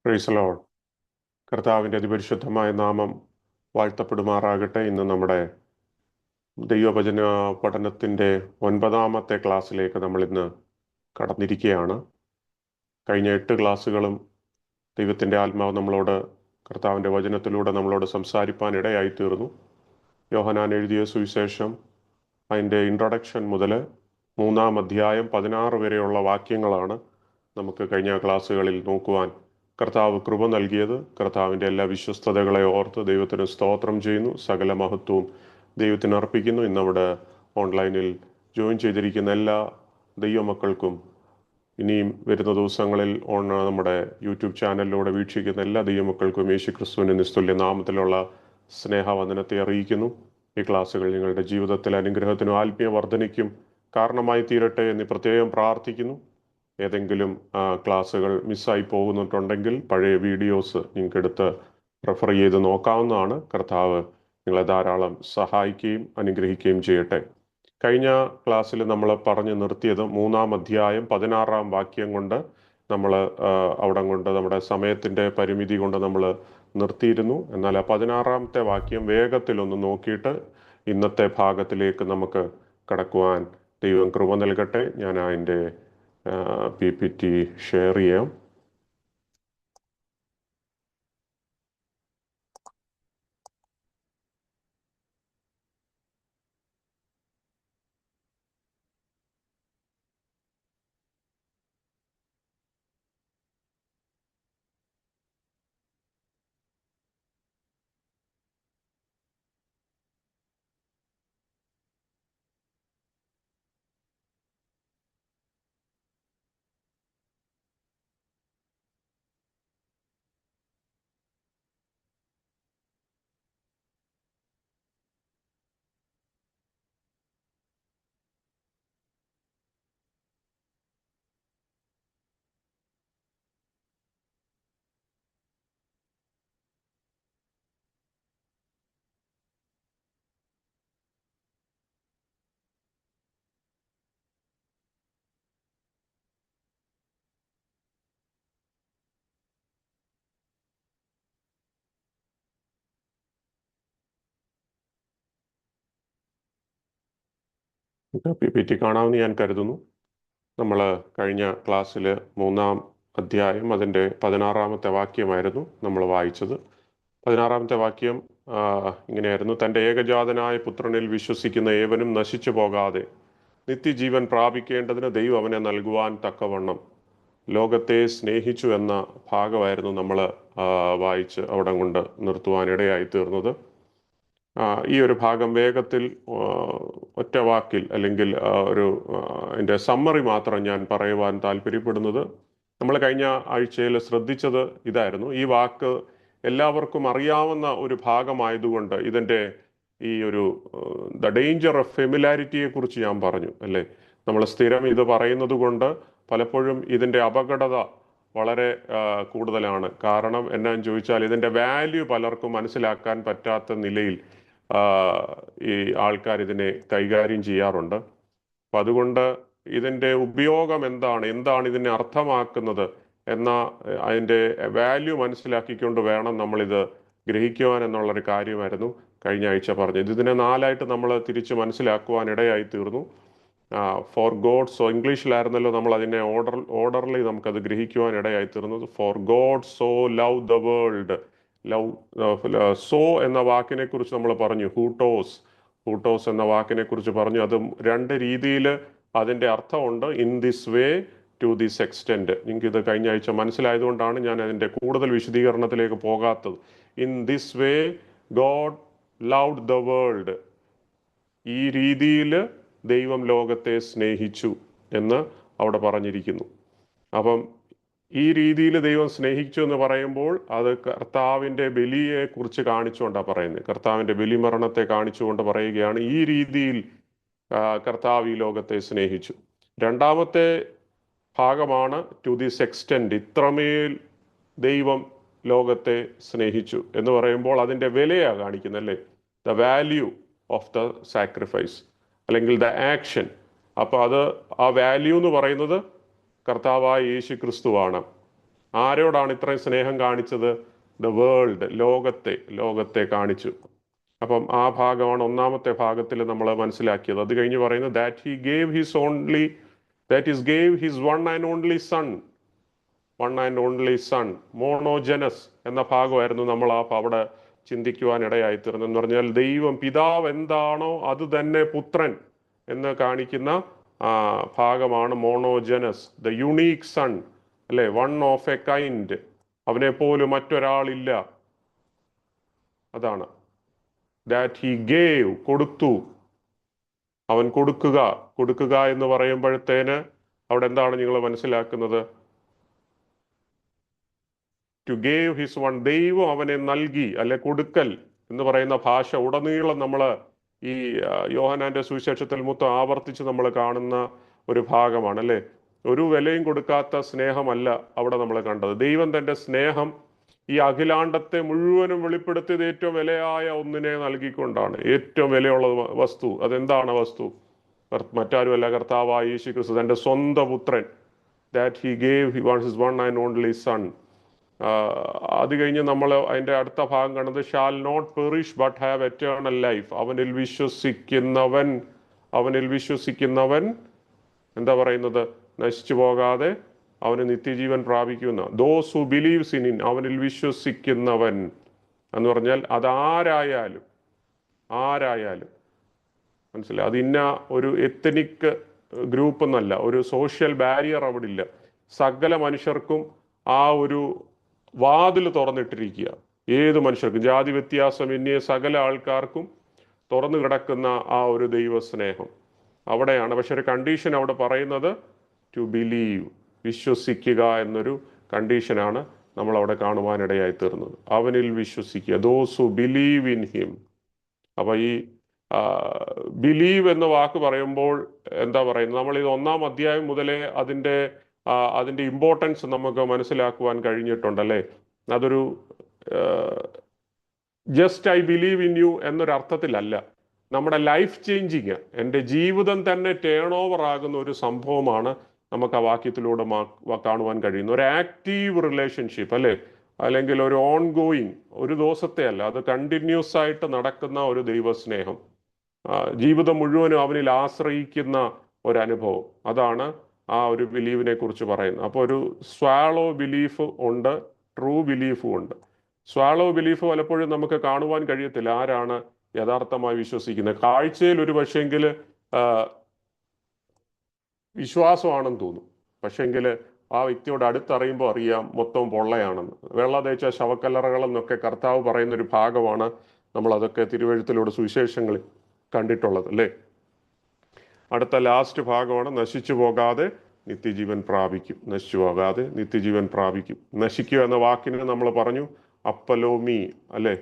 Praise Lord. കർത്താവിൻ്റെ അതിപരിശുദ്ധമായ നാമം വാഴ്ത്തപ്പെടുമാറാകട്ടെ. ഇന്ന് നമ്മുടെ ദൈവവചന പഠനത്തിൻ്റെ 9ാമത്തെ ക്ലാസ്സിലേക്ക് നമ്മൾ ഇന്ന് കടന്നിരിക്കുകയാണ്. കഴിഞ്ഞ 8 ക്ലാസ്സുകളും ദൈവത്തിൻ്റെ ആത്മാവ് നമ്മളോട് കർത്താവിൻ്റെ വചനത്തിലൂടെ നമ്മളോട് സംസാരിപ്പാൻ ഇടയായി തീർന്നു. യോഹന്നാൻ എഴുതിയ സുവിശേഷം അതിൻ്റെ ഇൻട്രൊഡക്ഷൻ മുതൽ 3-ാം അധ്യായം 16 വരെയുള്ള വാക്യങ്ങളാണ് നമുക്ക് കഴിഞ്ഞ ക്ലാസ്സുകളിൽ നോക്കുവാൻ കർത്താവ് കൃപ നൽകിയത്. കർത്താവിൻ്റെ എല്ലാ വിശ്വസ്തതകളെ ഓർത്ത് ദൈവത്തിന് സ്തോത്രം ചെയ്യുന്നു. സകല മഹത്വവും ദൈവത്തിന് അർപ്പിക്കുന്നു. ഇന്ന് അവിടെ ഓൺലൈനിൽ ജോയിൻ ചെയ്തിരിക്കുന്ന എല്ലാ ദൈവമക്കൾക്കും ഇനിയും വരുന്ന ദിവസങ്ങളിൽ നമ്മുടെ യൂട്യൂബ് ചാനലിലൂടെ വീക്ഷിക്കുന്ന എല്ലാ ദൈവമക്കൾക്കും യേശു ക്രിസ്തുവിൻ്റെ നിസ്തുല്യ നാമത്തിലുള്ള സ്നേഹവന്ദനത്തെ അറിയിക്കുന്നു. ഈ ക്ലാസ്സുകൾ നിങ്ങളുടെ ജീവിതത്തിൽ അനുഗ്രഹത്തിനും ആത്മീയ വർധനയ്ക്കും കാരണമായി തീരട്ടെ എന്ന് പ്രത്യേകം പ്രാർത്ഥിക്കുന്നു. ഏതെങ്കിലും ക്ലാസ്സുകൾ മിസ്സായി പോകുന്നിട്ടുണ്ടെങ്കിൽ പഴയ വീഡിയോസ് നിങ്ങൾക്ക് എടുത്ത് റെഫർ ചെയ്ത് നോക്കാവുന്നതാണ്. കർത്താവ് നിങ്ങളെ ധാരാളം സഹായിക്കുകയും അനുഗ്രഹിക്കുകയും ചെയ്യട്ടെ. കഴിഞ്ഞ ക്ലാസ്സിൽ നമ്മൾ പറഞ്ഞു നിർത്തിയത് 3-ാം അധ്യായം 16-ാം വാക്യം കൊണ്ട് നമ്മൾ അവിടെ കൊണ്ട് നമ്മുടെ സമയത്തിൻ്റെ പരിമിതി കൊണ്ട് നമ്മൾ നിർത്തിയിരുന്നു. എന്നാൽ 16-ാമത്തെ വാക്യം വേഗത്തിലൊന്ന് നോക്കിയിട്ട് ഇന്നത്തെ ഭാഗത്തിലേക്ക് നമുക്ക് കടക്കുവാൻ ദൈവം കൃപ നൽകട്ടെ. ഞാൻ അതിൻ്റെ PPT ഷെയർ ചെയ്യാം. PPT കാണാമെന്ന് ഞാൻ കരുതുന്നു. നമ്മൾ കഴിഞ്ഞ ക്ലാസ്സിൽ 3-ാം അധ്യായം അതിൻ്റെ 16-ാമത്തെ വാക്യമായിരുന്നു നമ്മൾ വായിച്ചത്. 16-ാമത്തെ വാക്യം ഇങ്ങനെയായിരുന്നു: തൻ്റെ ഏകജാതനായ പുത്രനിൽ വിശ്വസിക്കുന്ന ഏവനും നശിച്ചു പോകാതെ നിത്യജീവൻ പ്രാപിക്കേണ്ടതിന് ദൈവം അവനെ നൽകുവാൻ തക്കവണ്ണം ലോകത്തെ സ്നേഹിച്ചു എന്ന ഭാഗമായിരുന്നു നമ്മൾ വായിച്ച് അവിടെ കൊണ്ട് നിർത്തുവാനിടയായി തീർന്നത്. ഈ ഒരു ഭാഗം വേഗത്തിൽ ഒറ്റ വാക്കിൽ അല്ലെങ്കിൽ അതിൻ്റെ സമ്മറി മാത്രം ഞാൻ പറയുവാൻ താല്പര്യപ്പെടുന്നത്. നമ്മൾ കഴിഞ്ഞ ആഴ്ചയിൽ ശ്രദ്ധിച്ചത് ഇതായിരുന്നു. ഈ വാക്ക് എല്ലാവർക്കും അറിയാവുന്ന ഒരു ഭാഗമായതുകൊണ്ട് ഇതിൻ്റെ ഈ ഒരു ദ ഡേഞ്ചർ ഓഫ് ഫെമിലാരിറ്റിയെ കുറിച്ച് ഞാൻ പറഞ്ഞു അല്ലേ. നമ്മൾ സ്ഥിരം ഇത് പറയുന്നത് കൊണ്ട് പലപ്പോഴും ഇതിൻ്റെ അപകടത വളരെ കൂടുതലാണ്. കാരണം എന്നാന്ന് ചോദിച്ചാൽ ഇതിൻ്റെ വാല്യൂ പലർക്കും മനസ്സിലാക്കാൻ പറ്റാത്ത നിലയിൽ ഈ ആൾക്കാർ ഇതിനെ കൈകാര്യം ചെയ്യാറുണ്ട്. അപ്പം അതുകൊണ്ട് ഇതിൻ്റെ ഉപയോഗം എന്താണ് ഇതിനെ അർത്ഥമാക്കുന്നത് എന്ന അതിൻ്റെ വാല്യൂ മനസ്സിലാക്കിക്കൊണ്ട് വേണം നമ്മളിത് ഗ്രഹിക്കുവാൻ എന്നുള്ളൊരു കാര്യമായിരുന്നു കഴിഞ്ഞ ആഴ്ച പറഞ്ഞത്. ഇതിനെ 4ആയിട്ട് നമ്മൾ തിരിച്ച് മനസ്സിലാക്കുവാൻ ഇടയായി തീർന്നു. ഫോർ ഗോഡ് സോ, ഇംഗ്ലീഷിലായിരുന്നല്ലോ നമ്മൾ അതിനെ ഓർഡർലി നമുക്കത് ഗ്രഹിക്കുവാൻ ഇടയായി തീർന്നത്. For God so love the world. So എന്ന വാക്കിനെ കുറിച്ച് നമ്മൾ പറഞ്ഞു. ഹൂട്ടോസ് എന്ന വാക്കിനെ കുറിച്ച് പറഞ്ഞു. അത് 2 രീതിയിൽ അതിൻ്റെ അർത്ഥമുണ്ട്. In this way, to this extent. നിങ്ങൾക്ക് ഇത് കഴിഞ്ഞ ആഴ്ച മനസ്സിലായതുകൊണ്ടാണ് ഞാൻ അതിൻ്റെ കൂടുതൽ വിശദീകരണത്തിലേക്ക് പോകാത്തത്. In this way God loved the world. ഈ രീതിയിൽ ദൈവം ലോകത്തെ സ്നേഹിച്ചു എന്ന് അവിടെ പറഞ്ഞിരിക്കുന്നു. അപ്പം ഈ രീതിയിൽ ദൈവം സ്നേഹിച്ചു എന്ന് പറയുമ്പോൾ അത് കർത്താവിൻ്റെ ബലിയെ കുറിച്ച് കാണിച്ചുകൊണ്ടാണ് പറയുന്നത്. കർത്താവിൻ്റെ ബലിമരണത്തെ കാണിച്ചുകൊണ്ട് പറയുകയാണ് ഈ രീതിയിൽ കർത്താവ് ഈ ലോകത്തെ സ്നേഹിച്ചു. 2ാമത്തെ ഭാഗമാണ് ടു ദിസ് എക്സ്റ്റെൻറ്റ്. ഇത്രമേൽ ദൈവം ലോകത്തെ സ്നേഹിച്ചു എന്ന് പറയുമ്പോൾ അതിൻ്റെ വിലയാണ് കാണിക്കുന്നത് അല്ലേ. The value of the sacrifice അല്ലെങ്കിൽ ദ ആക്ഷൻ. അപ്പോൾ ആ വാല്യൂ എന്ന് പറയുന്നത് കർത്താവായ യേശു ക്രിസ്തുവാണ്. ആരോടാണ് ഇത്രയും സ്നേഹം കാണിച്ചത്? ദ വേൾഡ്, ലോകത്തെ കാണിച്ചു. അപ്പം ആ ഭാഗമാണ് ഒന്നാമത്തെ ഭാഗത്തിൽ നമ്മൾ മനസ്സിലാക്കിയത്. അത് കഴിഞ്ഞ് പറയുന്നത് that is gave his one and only son, monogenes എന്ന ഭാഗമായിരുന്നു നമ്മൾ അവിടെ ചിന്തിക്കുവാൻ ഇടയായിത്തീർന്നു. എന്ന് പറഞ്ഞാൽ ദൈവം പിതാവ് എന്താണോ അത് തന്നെ പുത്രൻ എന്ന് കാണിക്കുന്ന ഭാഗമാണ് മോണോജനസ്, ദ യുണീക്ക് സൺ, അല്ലെ, വൺ ഓഫ് എ കൈൻഡ്, അവനെ പോലും മറ്റൊരാളില്ല. അതാണ് ദാറ്റ് ഹി ഗേവ്, കൊടുത്തു. അവൻ കൊടുക്കുക എന്ന് പറയുമ്പോഴത്തേന് അവിടെ എന്താണ് നിങ്ങൾ മനസ്സിലാക്കുന്നത്? ടു ഗേവ് ഹിസ് വൺ, ദൈവം അവനെ നൽകി, അല്ലെ കൊടുക്കൽ എന്ന് പറയുന്ന ഭാഷ ഉടനീളം നമ്മൾ ഈ യോഹന്നാന്റെ സുവിശേഷത്തിൽ മൊത്തം ആവർത്തിച്ച് നമ്മൾ കാണുന്ന ഒരു ഭാഗമാണ്, അല്ലെ. ഒരു വിലയും കൊടുക്കാത്ത സ്നേഹമല്ല അവിടെ നമ്മൾ കണ്ടത്. ദൈവം തന്റെ സ്നേഹം ഈ അഖിലാണ്ടത്തെ മുഴുവനും വെളിപ്പെടുത്തിയത് ഏറ്റവും വിലയായ ഒന്നിനെ നൽകിക്കൊണ്ടാണ്. ഏറ്റവും വിലയുള്ള വസ്തു, അതെന്താണ് വസ്തു? മറ്റാരുമല്ല, കർത്താവായ യേശു ക്രിസ്തു, തന്റെ സ്വന്തം പുത്രൻ. That he gave his one and only son. അത് കഴിഞ്ഞ് നമ്മൾ അതിന്റെ അടുത്ത ഭാഗം കാണുന്നത് shall not perish but have eternal life. അവനിൽ വിശ്വസിക്കുന്നവൻ എന്താ പറയുന്നത്? നശിച്ചു പോകാതെ അവന് നിത്യജീവൻ പ്രാപിക്കുന്ന. ദോസ് ഹു ബിലീവ്സ് ഇൻ, അവനിൽ വിശ്വസിക്കുന്നവൻ എന്ന് പറഞ്ഞാൽ അതാരായാലും മനസ്സിലായി. അത് ഇന്ന ഒരു എത്തനിക് ഗ്രൂപ്പ് എന്നല്ല, ഒരു സോഷ്യൽ ബാരിയർ അവിടെ ഇല്ല. സകല മനുഷ്യർക്കും ആ ഒരു വാതിൽ തുറന്നിട്ടിരിക്കുക. ഏത് മനുഷ്യർക്കും, ജാതി വ്യത്യാസമന്യേ സകല ആൾക്കാർക്കും തുറന്നു കിടക്കുന്ന ആ ഒരു ദൈവസ്നേഹം അവിടെയാണ്. പക്ഷെ ഒരു കണ്ടീഷൻ അവിടെ പറയുന്നത് ടു ബിലീവ്, വിശ്വസിക്കുക എന്നൊരു കണ്ടീഷനാണ് നമ്മൾ അവിടെ കാണുവാനിടയായി തീർന്നത്. അവനിൽ വിശ്വസിക്കുക, those who believe in him. അപ്പൊ ഈ ബിലീവ് എന്ന വാക്ക് പറയുമ്പോൾ എന്താ പറയുന്നത്? നമ്മൾ ഇത് 1-ാം അധ്യായം മുതലേ അതിന്റെ ഇമ്പോർട്ടൻസ് നമുക്ക് മനസ്സിലാക്കുവാൻ കഴിഞ്ഞിട്ടുണ്ടല്ലേ. അതൊരു just I believe in you എന്നൊരു അർത്ഥത്തിലല്ല, നമ്മുടെ ലൈഫ് ചേഞ്ചിങ്, എൻ്റെ ജീവിതം തന്നെ ടേൺ ഓവർ ആകുന്ന ഒരു സംഭവമാണ് നമുക്ക് ആ വാക്യത്തിലൂടെ കാണുവാൻ കഴിയുന്നു. ഒരു ആക്റ്റീവ് റിലേഷൻഷിപ്പ്, അല്ലെ, അല്ലെങ്കിൽ ഒരു ഓൺ ഗോയിങ്, ഒരു ദിവസത്തെ അല്ല, അത് കണ്ടിന്യൂസ് ആയിട്ട് നടക്കുന്ന ഒരു ദൈവസ്നേഹം, ജീവിതം മുഴുവനും അവനിൽ ആശ്രയിക്കുന്ന ഒരനുഭവം. അതാണ് ആ ഒരു ബിലീവിനെ കുറിച്ച് പറയുന്നത്. അപ്പോൾ ഒരു സ്വാളോ ബിലീഫ് ഉണ്ട്, ട്രൂ ബിലീഫും ഉണ്ട്. സ്വാളോ ബിലീഫ് പലപ്പോഴും നമുക്ക് കാണുവാൻ കഴിയത്തില്ല. ആരാണ് യഥാർത്ഥമായി വിശ്വസിക്കുന്നത്? കാഴ്ചയിൽ ഒരു പക്ഷേങ്കിൽ വിശ്വാസമാണെന്ന് തോന്നും, പക്ഷേങ്കിൽ ആ വ്യക്തിയോട് അടുത്തറിയുമ്പോൾ അറിയാം മൊത്തം പൊള്ളയാണെന്ന്. വെള്ള തേച്ച ശവക്കല്ലറകളെന്നൊക്കെ കർത്താവ് പറയുന്ന ഒരു ഭാഗമാണ് നമ്മൾ അതൊക്കെ തിരുവഴുത്തിലൂടെ സുവിശേഷങ്ങളിൽ കണ്ടിട്ടുള്ളത്, അല്ലേ. അടുത്ത ലാസ്റ്റ് ഭാഗമാണ് നശിച്ചു പോകാതെ നിത്യജീവൻ പ്രാപിക്കും. നശിക്കുക എന്ന വാക്കിന് നമ്മൾ പറഞ്ഞു അപ്പലോമി, അല്ലെ,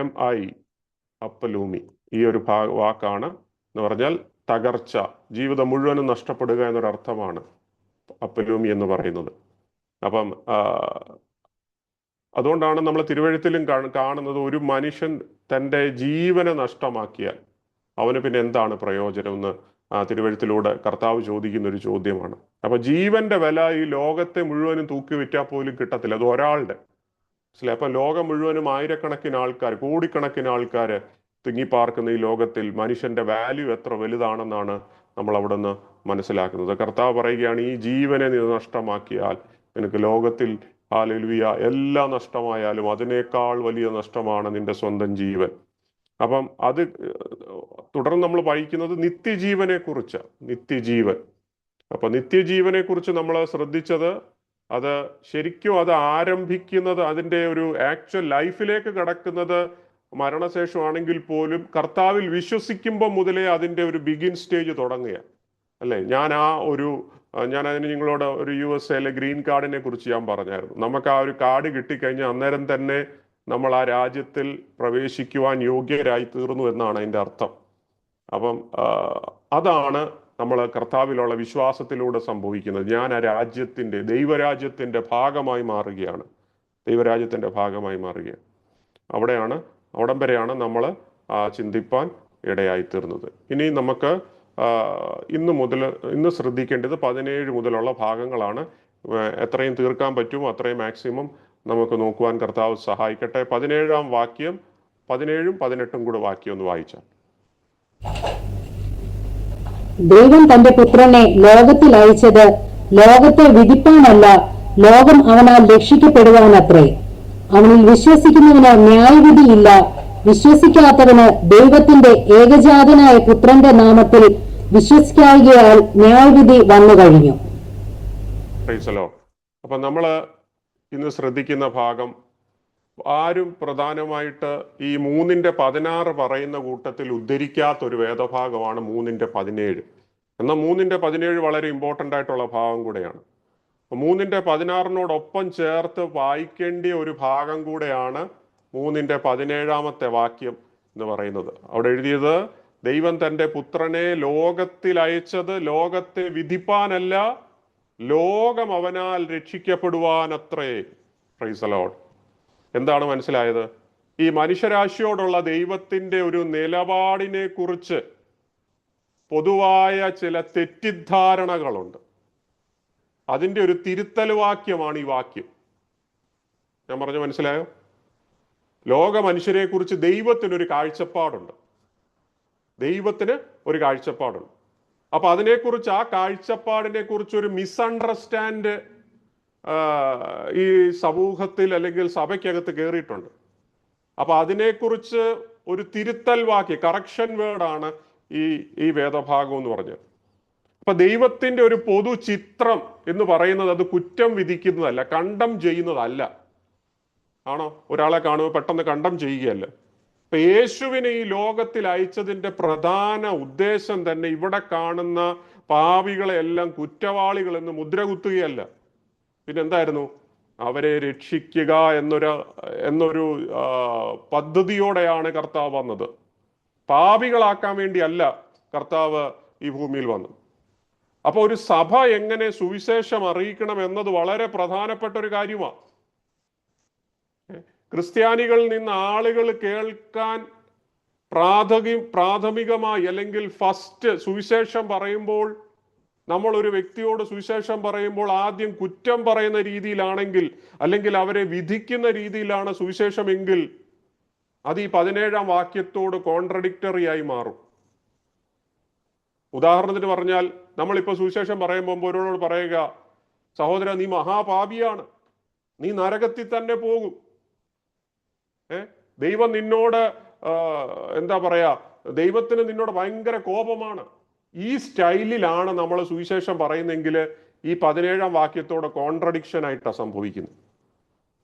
APOLLUMI, അപ്പലൂമി. ഈ ഒരു വാക്കാണ് എന്ന് പറഞ്ഞാൽ തകർച്ച, ജീവിതം മുഴുവനും നഷ്ടപ്പെടുക എന്നൊരർത്ഥമാണ് അപ്പലൂമി എന്ന് പറയുന്നത്. അപ്പം അതുകൊണ്ടാണ് നമ്മൾ തിരുവഴുത്തിലും കാണുന്നത്, ഒരു മനുഷ്യൻ തൻ്റെ ജീവനെ നഷ്ടമാക്കിയാൽ അവന് പിന്നെ എന്താണ് പ്രയോജനം എന്ന് തിരുവഴുത്തിലൂടെ കർത്താവ് ചോദിക്കുന്ന ഒരു ചോദ്യമാണ്. അപ്പൊ ജീവന്റെ വില ഈ ലോകത്തെ മുഴുവനും തൂക്കി വിറ്റാൽ പോലും കിട്ടത്തില്ല, അത് ഒരാളുടെ. അപ്പൊ ലോകം മുഴുവനും ആയിരക്കണക്കിന് ആൾക്കാർ, കോടിക്കണക്കിന് ആൾക്കാർ തിങ്ങിപ്പാർക്കുന്ന ഈ ലോകത്തിൽ മനുഷ്യന്റെ വാല്യൂ എത്ര വലുതാണെന്നാണ് നമ്മൾ അവിടെ നിന്ന് മനസ്സിലാക്കുന്നത്. കർത്താവ് പറയുകയാണ്, ഈ ജീവനെ നീ നഷ്ടമാക്കിയാൽ നിനക്ക് ലോകത്തിൽ ഹല്ലേലൂയ എല്ലാം നഷ്ടമായാലും അതിനേക്കാൾ വലിയ നഷ്ടമാണ് നിന്റെ സ്വന്തം ജീവൻ. അപ്പം അത് തുടർന്ന് നമ്മൾ വായിക്കുന്നത് നിത്യജീവനെ കുറിച്ച്. അപ്പൊ നിത്യജീവനെ കുറിച്ച് നമ്മൾ ശ്രദ്ധിച്ചത്, അത് ശരിക്കും അത് ആരംഭിക്കുന്നത്, അതിൻ്റെ ഒരു ആക്ച്വൽ ലൈഫിലേക്ക് കടക്കുന്നത് മരണശേഷമാണെങ്കിൽ പോലും കർത്താവിൽ വിശ്വസിക്കുമ്പോൾ മുതലേ അതിൻ്റെ ഒരു ബിഗിൻ സ്റ്റേജ് തുടങ്ങുക, അല്ലേ. ഞാൻ അതിന് നിങ്ങളോട് ഒരു USA ഗ്രീൻ കാർഡിനെ കുറിച്ച് ഞാൻ പറഞ്ഞായിരുന്നു. നമുക്ക് ആ ഒരു കാർഡ് കിട്ടിക്കഴിഞ്ഞാൽ അന്നേരം തന്നെ നമ്മൾ ആ രാജ്യത്തിൽ പ്രവേശിക്കുവാൻ യോഗ്യരായി തീർന്നു എന്നാണ് അതിൻ്റെ അർത്ഥം. അപ്പം അതാണ് നമ്മൾ കർത്താവിലുള്ള വിശ്വാസത്തിലൂടെ സംഭവിക്കുന്നത്. ഞാൻ ആ ദൈവരാജ്യത്തിൻ്റെ ഭാഗമായി മാറുകയാണ്. അവിടം വരെയാണ് നമ്മൾ ചിന്തിപ്പാൻ ഇടയായി തീർന്നത്. ഇനി നമുക്ക് ഇന്ന് ശ്രദ്ധിക്കേണ്ടത് 17 മുതലുള്ള ഭാഗങ്ങളാണ്. എത്രയും തീർക്കാൻ പറ്റുമോ അത്രയും മാക്സിമം നമുക്ക് നോക്കുവാൻ കർത്താവ് സഹായിക്കട്ടെ. 17-ാം വാക്യം, 17-ഉം 18-ഉം കൂടെ വാക്യം ഒന്ന് വായിച്ചാൽ. ദൈവം തന്റെ പുത്രനെ ലോകത്തിൽ അയച്ചത് ലോകത്തെ വിധിപ്പാനല്ല, ലോകം അവനാൽ രക്ഷിക്കപ്പെടുവാനത്രേ. അവനിൽ വിശ്വസിക്കുന്നവന് ന്യായവിധിയില്ല. വിശ്വസിക്കാത്തവന് ദൈവത്തിന്റെ ഏകജാതനായ പുത്രന്റെ നാമത്തിൽ വിശ്വസിക്കായികയാൽ ന്യായവിധി വന്നു കഴിഞ്ഞു. അപ്പൊ നമ്മള് ഇന്ന് ശ്രദ്ധിക്കുന്ന ഭാഗം ആരും പ്രധാനമായിട്ട് ഈ 3:16 പറയുന്ന കൂട്ടത്തിൽ ഉദ്ധരിക്കാത്തൊരു വേദഭാഗമാണ് 3:17. എന്നാൽ 3:17 വളരെ ഇമ്പോർട്ടൻ്റ് ആയിട്ടുള്ള ഭാഗം കൂടെയാണ്. 3:16 ചേർത്ത് വായിക്കേണ്ട ഒരു ഭാഗം കൂടെയാണ് 3:17 വാക്യം എന്ന് പറയുന്നത്. അവിടെ എഴുതിയത്, ദൈവം തന്റെ പുത്രനെ ലോകത്തിൽ അയച്ചത് ലോകത്തെ വിധിപ്പാനല്ല, ലോകം അവനാൽ രക്ഷിക്കപ്പെടുവാനത്രേ. Praise the Lord. എന്താണ് മനസ്സിലായത്? ഈ മനുഷ്യരാശിയോടുള്ള ദൈവത്തിന്റെ ഒരു നിലപാടിനെ കുറിച്ച് പൊതുവായ ചില തെറ്റിദ്ധാരണകളുണ്ട്. അതിൻ്റെ ഒരു തിരുത്തൽ വാക്യമാണ് ഈ വാക്യം. ഞാൻ പറഞ്ഞു മനസ്സിലായോ? ലോക മനുഷ്യരെ കുറിച്ച് ദൈവത്തിനൊരു കാഴ്ചപ്പാടുണ്ട്. ദൈവത്തിന് ഒരു കാഴ്ചപ്പാടുണ്ട്. അപ്പൊ അതിനെക്കുറിച്ച്, ആ കാഴ്ചപ്പാടിനെ കുറിച്ച് ഒരു മിസ്അണ്ടർസ്റ്റാൻഡ് ഈ സമൂഹത്തിൽ അല്ലെങ്കിൽ സഭയ്ക്കകത്ത് കയറിയിട്ടുണ്ട്. അപ്പൊ അതിനെക്കുറിച്ച് ഒരു തിരുത്തൽ വാക്യം, കറക്ഷൻ വേർഡാണ് ഈ വേദഭാഗം എന്ന് പറഞ്ഞത്. അപ്പൊ ദൈവത്തിന്റെ ഒരു പൊതു ചിത്രം എന്ന് പറയുന്നത് അത് കുറ്റം വിധിക്കുന്നതല്ല, കണ്ടം ചെയ്യുന്നതല്ല. ആണോ? ഒരാളെ കാണുമ്പോൾ പെട്ടെന്ന് കണ്ടം ചെയ്യുകയല്ല. ഇപ്പൊ യേശുവിനെ ഈ ലോകത്തിൽ അയച്ചതിന്റെ പ്രധാന ഉദ്ദേശം തന്നെ ഇവിടെ കാണുന്ന പാപികളെ എല്ലാം കുറ്റവാളികൾ എന്ന് മുദ്ര കുത്തുകയല്ല. പിന്നെന്തായിരുന്നു? അവരെ രക്ഷിക്കുക എന്നൊരു പദ്ധതിയോടെയാണ് കർത്താവ് വന്നത്. പാപികളാക്കാൻ വേണ്ടിയല്ല കർത്താവ് ഈ ഭൂമിയിൽ വന്നത്. അപ്പൊ ഒരു സഭ എങ്ങനെ സുവിശേഷം അറിയിക്കണം എന്നത് വളരെ പ്രധാനപ്പെട്ട ഒരു കാര്യമാണ്. ക്രിസ്ത്യാനികളിൽ നിന്ന് ആളുകൾ കേൾക്കാൻ പ്രാഥമികമായി അല്ലെങ്കിൽ ഫസ്റ്റ് സുവിശേഷം പറയുമ്പോൾ, നമ്മൾ ഒരു വ്യക്തിയോട് സുവിശേഷം പറയുമ്പോൾ ആദ്യം കുറ്റം പറയുന്ന രീതിയിലാണെങ്കിൽ, അല്ലെങ്കിൽ അവരെ വിധിക്കുന്ന രീതിയിലാണ് സുവിശേഷം എങ്കിൽ, അത് ഈ 17-ാം വാക്യത്തോട് കോൺട്രഡിക്ടറി ആയി മാറും. ഉദാഹരണത്തിന് പറഞ്ഞാൽ, നമ്മളിപ്പോൾ സുവിശേഷം പറയുമ്പോൾ ഒരാളോട് പറയുക, സഹോദര നീ മഹാപാപിയാണ്, നീ നരകത്തിൽ തന്നെ പോകും, ദൈവം നിന്നോട് എന്താ പറയാ, ദൈവത്തിന് നിന്നോട് ഭയങ്കര കോപമാണ്, ഈ സ്റ്റൈലിലാണ് നമ്മൾ സുവിശേഷം പറയുന്നെങ്കിൽ ഈ 17-ാം വാക്യത്തോടെ കോൺട്രഡിക്ഷൻ ആയിട്ടാണ് സംഭവിക്കുന്നത്.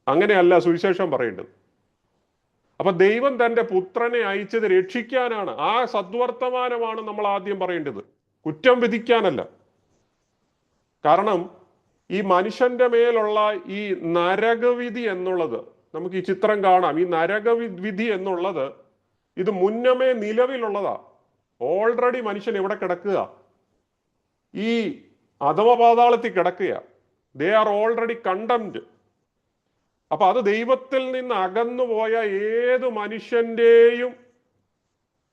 അങ്ങനെയല്ല സുവിശേഷം പറയേണ്ടത്. അപ്പൊ ദൈവം തന്റെ പുത്രനെ അയച്ചത് രക്ഷിക്കാനാണ്. ആ സദ്വർത്തമാനമാണ് നമ്മൾ ആദ്യം പറയേണ്ടത്, കുറ്റം വിധിക്കാനല്ല. കാരണം ഈ മനുഷ്യന്റെ മേലുള്ള ഈ നരകവിധി എന്നുള്ളത്, നമുക്ക് ഈ ചിത്രം കാണാം. ഈ നരകവിധി എന്നുള്ളത് ഇത് മുന്നമേ നിലവിലുള്ളതാ. ഓൾറെഡി മനുഷ്യൻ എവിടെ കിടക്കുക? ഈ അധമപാതാളത്തിൽ കിടക്കുക. They are already condemned. അപ്പൊ അത് ദൈവത്തിൽ നിന്ന് അകന്നുപോയ ഏത് മനുഷ്യന്റെയും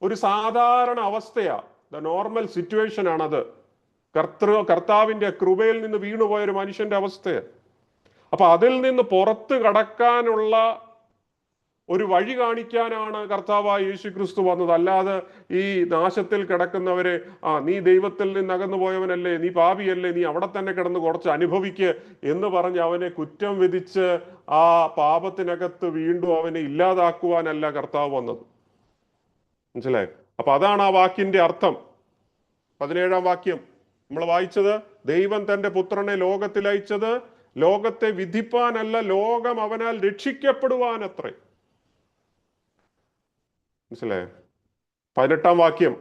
ഒരു സാധാരണ അവസ്ഥയാ, ദ നോർമൽ സിറ്റുവേഷൻ ആണത്. കർത്താവിന്റെ കൃപയിൽ നിന്ന് വീണുപോയ ഒരു മനുഷ്യന്റെ അവസ്ഥയാണ്. അപ്പൊ അതിൽ നിന്ന് പുറത്ത് കടക്കാനുള്ള ഒരു വഴി കാണിക്കാനാണ് കർത്താവായ യേശു ക്രിസ്തു വന്നത്. അല്ലാതെ ഈ നാശത്തിൽ കിടക്കുന്നവരെ, നീ ദൈവത്തിൽ നിന്ന് അകന്നു പോയവനല്ലേ, നീ പാപിയല്ലേ, നീ അവിടെ തന്നെ കിടന്ന് കുറച്ച് അനുഭവിക്ക് എന്ന് പറഞ്ഞ് അവനെ കുറ്റം വിധിച്ച് ആ പാപത്തിനകത്ത് വീണ്ടും അവനെ ഇല്ലാതാക്കുവാനല്ല കർത്താവ് വന്നത്. മനസ്സിലായി? അപ്പൊ അതാണ് ആ വാക്കിന്റെ അർത്ഥം. 17-ാം വാക്യം നമ്മൾ വായിച്ചത്, ദൈവം തന്റെ പുത്രനെ ലോകത്തിൽ അയച്ചത് ലോകത്തെ വിധിപ്പാനല്ല, ലോകം അവനാൽ രക്ഷിക്കപ്പെടുവാനത്രേ. മനസ്സിലായോ? 18-ാം വാക്യം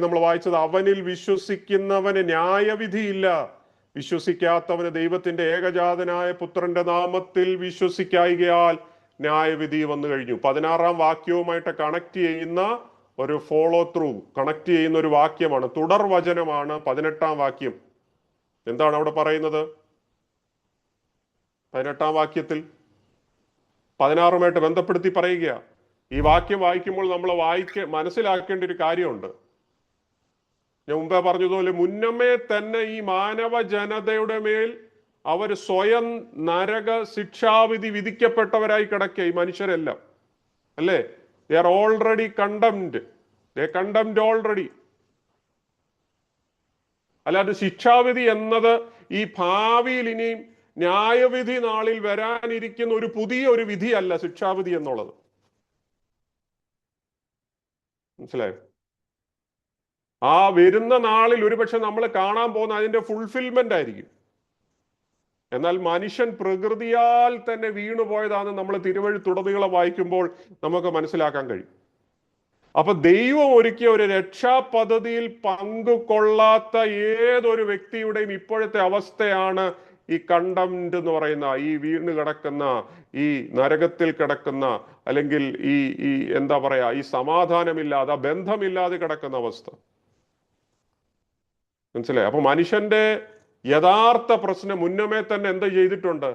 നമ്മൾ വായിച്ചത്, അവനിൽ വിശ്വസിക്കുന്നവന് ന്യായവിധിയില്ല, വിശ്വസിക്കാത്തവന് ദൈവത്തിന്റെ ഏകജാതനായ പുത്രന്റെ നാമത്തിൽ വിശ്വസിക്കായികയാൽ ന്യായവിധി വന്നു കഴിഞ്ഞു. 16-ാം വാക്യവുമായിട്ട് കണക്ട് ചെയ്യുന്ന ഒരു ഫോളോ ത്രൂ, കണക്ട് ചെയ്യുന്ന ഒരു വാക്യമാണ്, തുടർ വചനമാണ് 18-ാം വാക്യം. എന്താണ് അവിടെ പറയുന്നത്? 18-ാം വാക്യത്തിൽ 16-ുമായിട്ട് ബന്ധപ്പെടുത്തി പറയുക, ഈ വാക്യം വായിക്കുമ്പോൾ നമ്മൾ മനസ്സിലാക്കേണ്ട ഒരു കാര്യമുണ്ട്. ഞാൻ മുമ്പേ പറഞ്ഞതുപോലെ മുന്നമേ തന്നെ ഈ മാനവ ജനതയുടെ മേൽ അവർ സ്വയം നരക ശിക്ഷാവിധി വിധിക്കപ്പെട്ടവരായി കിടക്കുക, ഈ മനുഷ്യരെല്ലാം, അല്ലേ? They are already condemned, they condemned already. അല്ലാതെ ശിക്ഷാവിധി എന്നത് ഈ ഭാവിയിൽ ഇനിയും ന്യായവിധി നാളിൽ വരാനിരിക്കുന്ന ഒരു പുതിയ ഒരു വിധിയല്ല ശിക്ഷാവിധി എന്നുള്ളത്. മനസ്സിലായോ? ആ വരുന്ന നാളിൽ ഒരുപക്ഷെ നമ്മൾ കാണാൻ പോകുന്ന അതിന്റെ ഫുൾഫിൽമെന്റ് ആയിരിക്കും. എന്നാൽ മനുഷ്യൻ പ്രകൃതിയാൽ തന്നെ വീണുപോയതാണെന്ന് നമ്മൾ തിരുവഴുത്തുടനീളം വായിക്കുമ്പോൾ നമുക്ക് മനസ്സിലാക്കാൻ കഴിയും. അപ്പൊ ദൈവം ഒരുക്കിയ ഒരു രക്ഷാ പദ്ധതിയിൽ പങ്കുകൊള്ളാത്ത ഏതൊരു വ്യക്തിയുടെയും ഇപ്പോഴത്തെ അവസ്ഥയാണ് ഈ കണ്ടംഡ് എന്ന് പറയുന്ന, ഈ വീണ് കിടക്കുന്ന, ഈ നരകത്തിൽ കിടക്കുന്ന, അല്ലെങ്കിൽ ഈ എന്താ പറയാ, ഈ സമാധാനമില്ലാതെ, ബന്ധമില്ലാതെ കിടക്കുന്ന അവസ്ഥ. മനസ്സിലായി? അപ്പൊ മനുഷ്യന്റെ യഥാർത്ഥ പ്രശ്നം മുന്നമേ തന്നെ എന്താ ചെയ്തിട്ടുണ്ട്?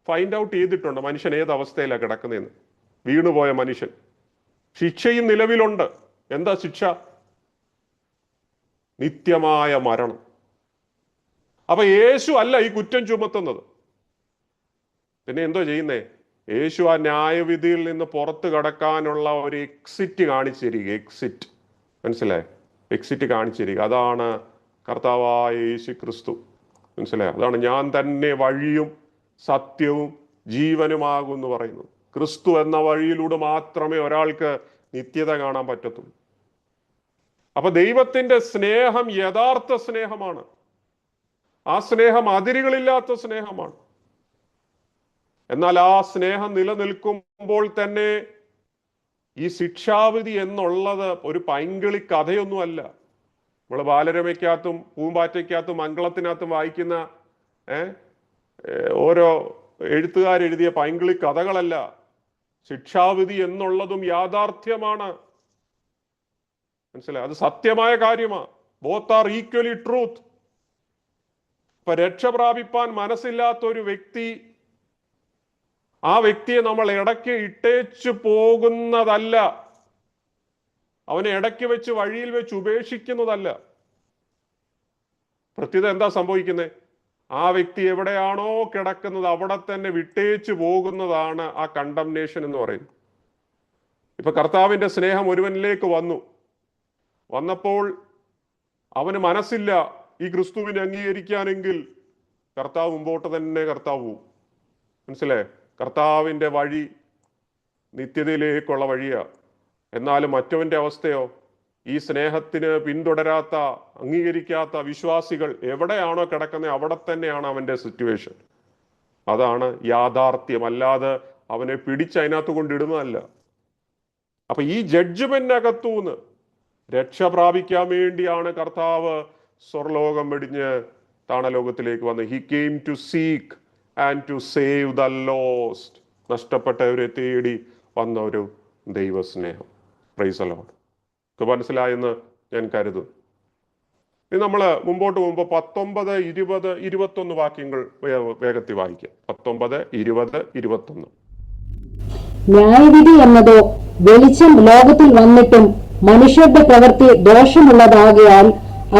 ഫൈൻഡ് ഔട്ട് ചെയ്തിട്ടുണ്ട് മനുഷ്യൻ ഏത് അവസ്ഥയിലാണ് കിടക്കുന്നതെന്ന്. വീണുപോയ മനുഷ്യൻ. ശിക്ഷയും നിലവിലുണ്ട്. എന്താ ശിക്ഷ? നിത്യമായ മരണം. അപ്പൊ യേശു അല്ല ഈ കുറ്റം ചുമത്തുന്നത്. പിന്നെ എന്തോ ചെയ്യുന്നേ? യേശു ആ ന്യായവിധിയിൽ നിന്ന് പുറത്തു കടക്കാനുള്ള ഒരു എക്സിറ്റ് കാണിച്ചിരിക്കുക. എക്സിറ്റ്, മനസ്സിലായോ? എക്സിറ്റ് കാണിച്ചിരിക്കുക. അതാണ് കർത്താവായ യേശു ക്രിസ്തു. മനസ്സിലായോ? അതാണ് ഞാൻ തന്നെ വഴിയും സത്യവും ജീവനുമാകും എന്ന് പറയുന്നത്. ക്രിസ്തു എന്ന വഴിയിലൂടെ മാത്രമേ ഒരാൾക്ക് നിത്യത കാണാൻ പറ്റത്തുള്ളൂ. അപ്പൊ ദൈവത്തിന്റെ സ്നേഹം യഥാർത്ഥ സ്നേഹമാണ്. ആ സ്നേഹം അതിരുകളില്ലാത്ത സ്നേഹമാണ്. എന്നാൽ ആ സ്നേഹം നിലനിൽക്കുമ്പോൾ തന്നെ ഈ ശിക്ഷാവിധി എന്നുള്ളത് ഒരു പൈങ്കിളി കഥയൊന്നുമല്ല. നമ്മൾ ബാലരമയ്ക്കകത്തും പൂമ്പാറ്റയ്ക്കകത്തും മംഗളത്തിനകത്തും വായിക്കുന്ന ഓരോ എഴുത്തുകാരെഴുതിയ പൈങ്കിളി കഥകളല്ല. ശിക്ഷാവിധി എന്നുള്ളതും യാഥാർത്ഥ്യമാണ്. മനസ്സിലായി? അത് സത്യമായ കാര്യമാണ്. Both are equally truth. ഇപ്പൊ രക്ഷ പ്രാപിപ്പാൻ മനസ്സില്ലാത്ത ഒരു വ്യക്തി, ആ വ്യക്തിയെ നമ്മൾ ഇടയ്ക്ക് ഇട്ടേച്ചു പോകുന്നതല്ല, അവനെ ഇടയ്ക്ക് വെച്ച് വഴിയിൽ വെച്ച് ഉപേക്ഷിക്കുന്നതല്ല. പ്രത്യേകത എന്താ സംഭവിക്കുന്നത്? ആ വ്യക്തി എവിടെയാണോ കിടക്കുന്നത് അവിടെ തന്നെ വിട്ടേച്ചു പോകുന്നതാണ് ആ കണ്ടംനേഷൻ എന്ന് പറയുന്നത്. ഇപ്പൊ കർത്താവിന്റെ സ്നേഹം ഒരുവനിലേക്ക് വന്നപ്പോൾ അവന് മനസ്സില്ല ഈ ക്രിസ്തുവിനെ അംഗീകരിക്കാനെങ്കിൽ കർത്താവ് മുമ്പോട്ട് തന്നെ കർത്താവ് പോവും. മനസ്സിലായേ? കർത്താവിന്റെ വഴി നിത്യതയിലേക്കുള്ള വഴിയാ. എന്നാലും മറ്റവന്റെ അവസ്ഥയോ? ഈ സ്നേഹത്തിന് പിന്തുടരാത്ത, അംഗീകരിക്കാത്ത വിശ്വാസികൾ എവിടെയാണോ കിടക്കുന്നത് അവിടെ തന്നെയാണ് അവന്റെ സിറ്റുവേഷൻ. അതാണ് യാഥാർത്ഥ്യം. അല്ലാതെ അവനെ പിടിച്ചതിനകത്ത് കൊണ്ടിടുന്നതല്ല. അപ്പൊ ഈ ജഡ്ജ്മെന്റിനകത്തൂന്ന് രക്ഷ പ്രാപിക്കാൻ വേണ്ടിയാണ് കർത്താവ് സ്വർലോകം വെടിഞ്ഞ് താണലോകത്തിലേക്ക് വന്നത്. He came to seek and to save the lost. നഷ്ടപ്പെട്ടവരെ തേടി വന്ന ഒരു ദൈവസ്നേഹം. Praise the Lord. മനസ്സിലായെന്ന് ഞാൻ കരുതുന്നു. ഇനി നമ്മൾ മുമ്പോട്ട് പോകുമ്പോൾ 19, 20, 21 വാക്യങ്ങൾ വേഗത്തിൽ വായിക്കാം. 19, 20, 21. ന്യായവിധി എന്നതോ വെളിച്ചം ലോകത്തിൽ വന്നിട്ടും മനുഷ്യരുടെ പ്രവൃത്തി ദോഷമുള്ളതാകയാൽ